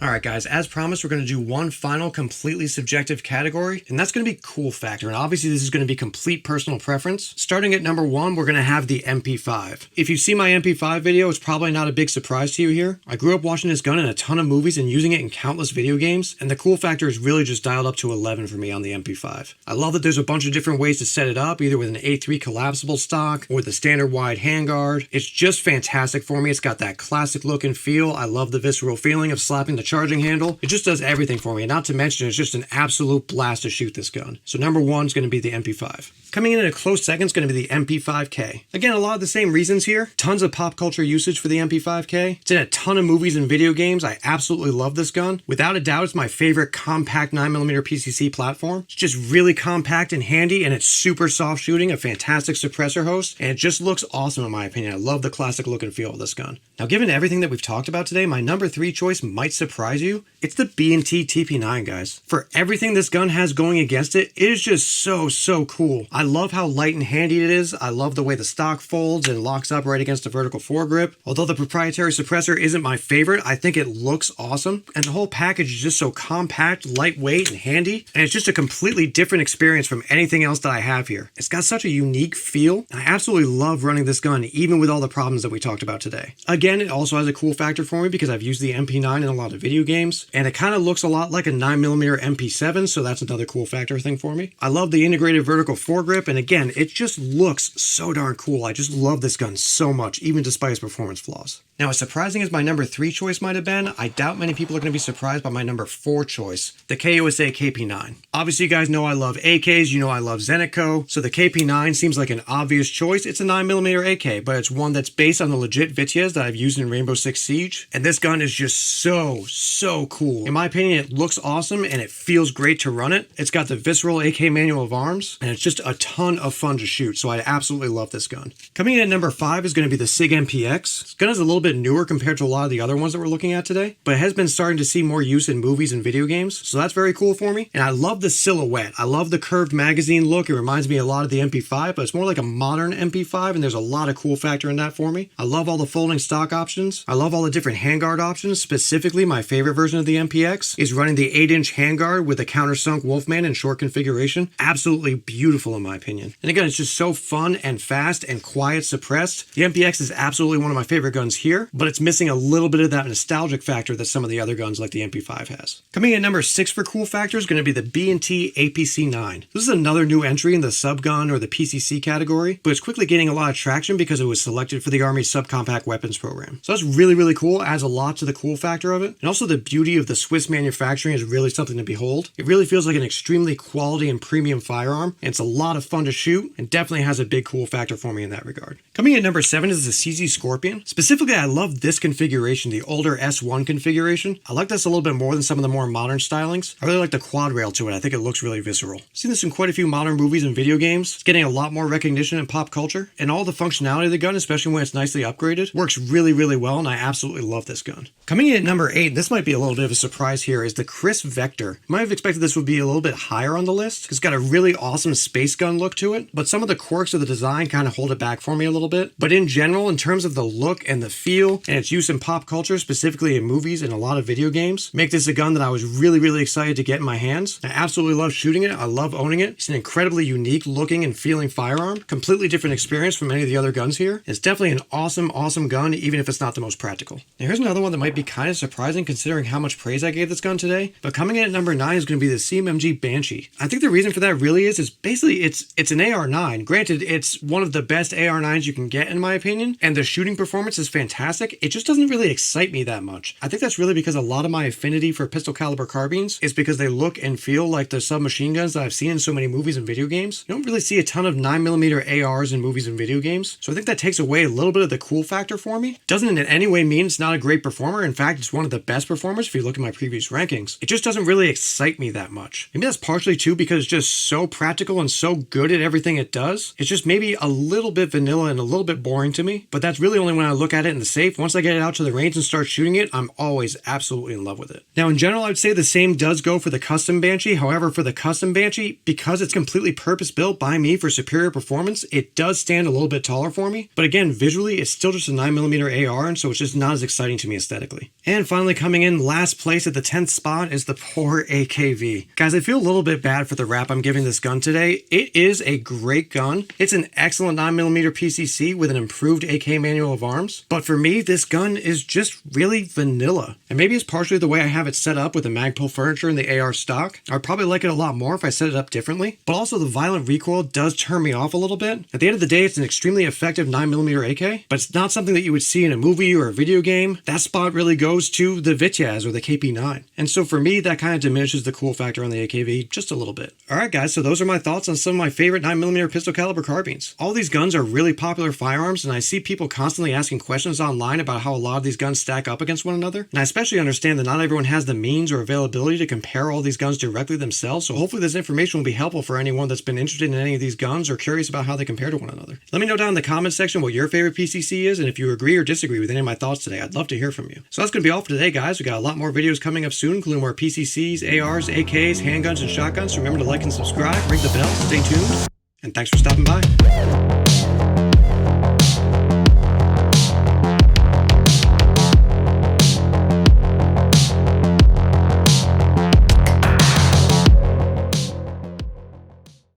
Alright guys, as promised, we're going to do one final completely subjective category, and that's going to be cool factor. And obviously this is going to be complete personal preference. Starting at number 1, we're going to have the MP5. If you see my MP5 video, it's probably not a big surprise to you here. I grew up watching this gun in a ton of movies and using it in countless video games, and the cool factor is really just dialed up to 11 for me on the MP5. I love that there's a bunch of different ways to set it up, either with an A3 collapsible stock or with the standard wide handguard. It's just fantastic for me. It's got that classic look and feel. I love the visceral feeling of slapping the charging handle. It just does everything for me, and not to mention it's just an absolute blast to shoot this gun. So number 1 is going to be the MP5. Coming in at a close second is going to be the MP5K. Again, a lot of the same reasons here. Tons of pop culture usage for the MP5K. It's in a ton of movies and video games. I absolutely love this gun. Without a doubt, it's my favorite compact 9mm PCC platform. It's just really compact and handy, and it's super soft shooting, a fantastic suppressor host, and it just looks awesome in my opinion. I love the classic look and feel of this gun. Now, given everything that we've talked about today, my number 3 choice might surprise you. It's the B&T TP9, guys. For everything this gun has going against it, it is just so cool. I love how light and handy it is. I love the way the stock folds and locks up right against the vertical foregrip. Although the proprietary suppressor isn't my favorite, I think it looks awesome. And the whole package is just so compact, lightweight, and handy. And it's just a completely different experience from anything else that I have here. It's got such a unique feel, and I absolutely love running this gun, even with all the problems that we talked about today. Again, it also has a cool factor for me because I've used the MP9 in a lot of video video games, and it kind of looks a lot like a 9mm MP7, so that's another cool factor thing for me. I love the integrated vertical foregrip, and again, it just looks so darn cool. I just love this gun so much, even despite its performance flaws. Now, as surprising as my number 3 choice might have been, I doubt many people are going to be surprised by my number 4 choice, the KUSA KP9. Obviously, you guys know I love AKs, you know I love Zenitco, so the KP9 seems like an obvious choice. It's a 9mm AK, but it's one that's based on the legit Vitez that I've used in Rainbow Six Siege, and this gun is just so cool. In my opinion, it looks awesome and it feels great to run it. It's got the visceral AK manual of arms, and it's just a ton of fun to shoot, so I absolutely love this gun. Coming in at number 5 is going to be the SIG MPX. This gun is a little bit newer compared to a lot of the other ones that we're looking at today, but it has been starting to see more use in movies and video games, so that's very cool for me. And I love the silhouette. I love the curved magazine look. It reminds me a lot of the MP5, but it's more like a modern MP5, and there's a lot of cool factor in that for me. I love all the folding stock options. I love all the different handguard options. Specifically, my favorite version of the MPX is running the 8-inch handguard with a countersunk Wolfman in short configuration. Absolutely beautiful in my opinion. And again, it's just so fun and fast and quiet suppressed. The MPX is absolutely one of my favorite guns here, but it's missing a little bit of that nostalgic factor that some of the other guns like the MP5 has. Coming in at number 6 for cool factor is going to be the B&T APC 9. This is another new entry in the subgun or the PCC category, but it's quickly gaining a lot of traction because it was selected for the Army's subcompact weapons program. So that's really cool, adds a lot to the cool factor of it. And also the beauty of the Swiss manufacturing is really something to behold. It really feels like an extremely quality and premium firearm, and it's a lot of fun to shoot and definitely has a big cool factor for me in that regard. Coming in at number 7 is the CZ Scorpion. Specifically, I love this configuration, the older S1 configuration. I like this a little bit more than some of the more modern stylings. I really like the quad rail to it. I think it looks really visceral. I've seen this in quite a few modern movies and video games. It's getting a lot more recognition in pop culture, and all the functionality of the gun, especially when it's nicely upgraded, works really well, and I absolutely love this gun. Coming in at number 8, this might be a little bit of a surprise here, is the Chris Vector. You might have expected this would be a little bit higher on the list. It's got a really awesome space gun look to it, but some of the quirks of the design kind of hold it back for me a little bit. But in general, in terms of the look and the feel and its use in pop culture, specifically in movies and a lot of video games, make this a gun that I was really excited to get in my hands. I absolutely love shooting it. I love owning it. It's an incredibly unique looking and feeling firearm. Completely different experience from any of the other guns here. It's definitely an awesome gun, even if it's not the most practical. Now here's another one that might be kind of surprising considering how much praise I gave this gun today, but coming in at number 9 is going to be the CMMG Banshee. I think the reason for that really is basically it's an AR9. Granted, it's one of the best AR9s you can get in my opinion, and the shooting performance is fantastic. It just doesn't really excite me that much. I think that's really because a lot of my affinity for pistol caliber carbines is because they look and feel like the submachine guns that I've seen in so many movies and video games. You don't really see a ton of 9mm ARs in movies and video games, so I think that takes away a little bit of the cool factor for me. Doesn't in any way mean it's not a great performer. In fact, it's one of the best performers if you look at my previous rankings. It just doesn't really excite me that much. Maybe that's partially too because it's just so practical and so good at everything it does. It's just maybe a little bit vanilla and a little bit boring to me, but that's really only when I look at it in the safe. Once I get it out to the range and start shooting it, I'm always absolutely in love with it. Now in general, I'd say the same does go for the custom Banshee. However, for the custom Banshee, because it's completely purpose built by me for superior performance, it does stand a little bit taller for me. But again, visually, it's still just a 9mm AR, and so it's just not as exciting to me aesthetically. And finally, coming in last place at the 10th spot is the poor AKV. Guys, I feel a little bit bad for the rap I'm giving this gun today. It is a great gun. It's an excellent 9mm PCC with an improved AK manual of arms. But for me, this gun is just really vanilla. And maybe it's partially the way I have it set up with the Magpul furniture and the AR stock. I'd probably like it a lot more if I set it up differently. But also the violent recoil does turn me off a little bit. At the end of the day, it's an extremely effective 9mm AK, but it's not something that you would see in a movie or a video game. That spot really goes to the Vitez or the KP9. And so for me, that kind of diminishes the cool factor on the AKV just a little bit. Alright guys, so those are my thoughts on some of my favorite 9mm pistol caliber carbines. All these guns are really popular firearms, and I see people constantly asking questions online about how a lot of these guns stack up against one another. And I especially understand that not everyone has the means or availability to compare all these guns directly themselves, so hopefully this information will be helpful for anyone that's been interested in any of these guns or curious about how they compare to one another. Let me know down in the comments section what your favorite PCC is, and if you agree or disagree with any of my thoughts today. I'd love to hear from you. So that's going to be all for today, guys. We got a lot more videos coming up soon, including more PCCs, ARs, AKs, handguns, and shotguns. So remember to like and subscribe, ring the bell, stay tuned, and thanks for stopping by.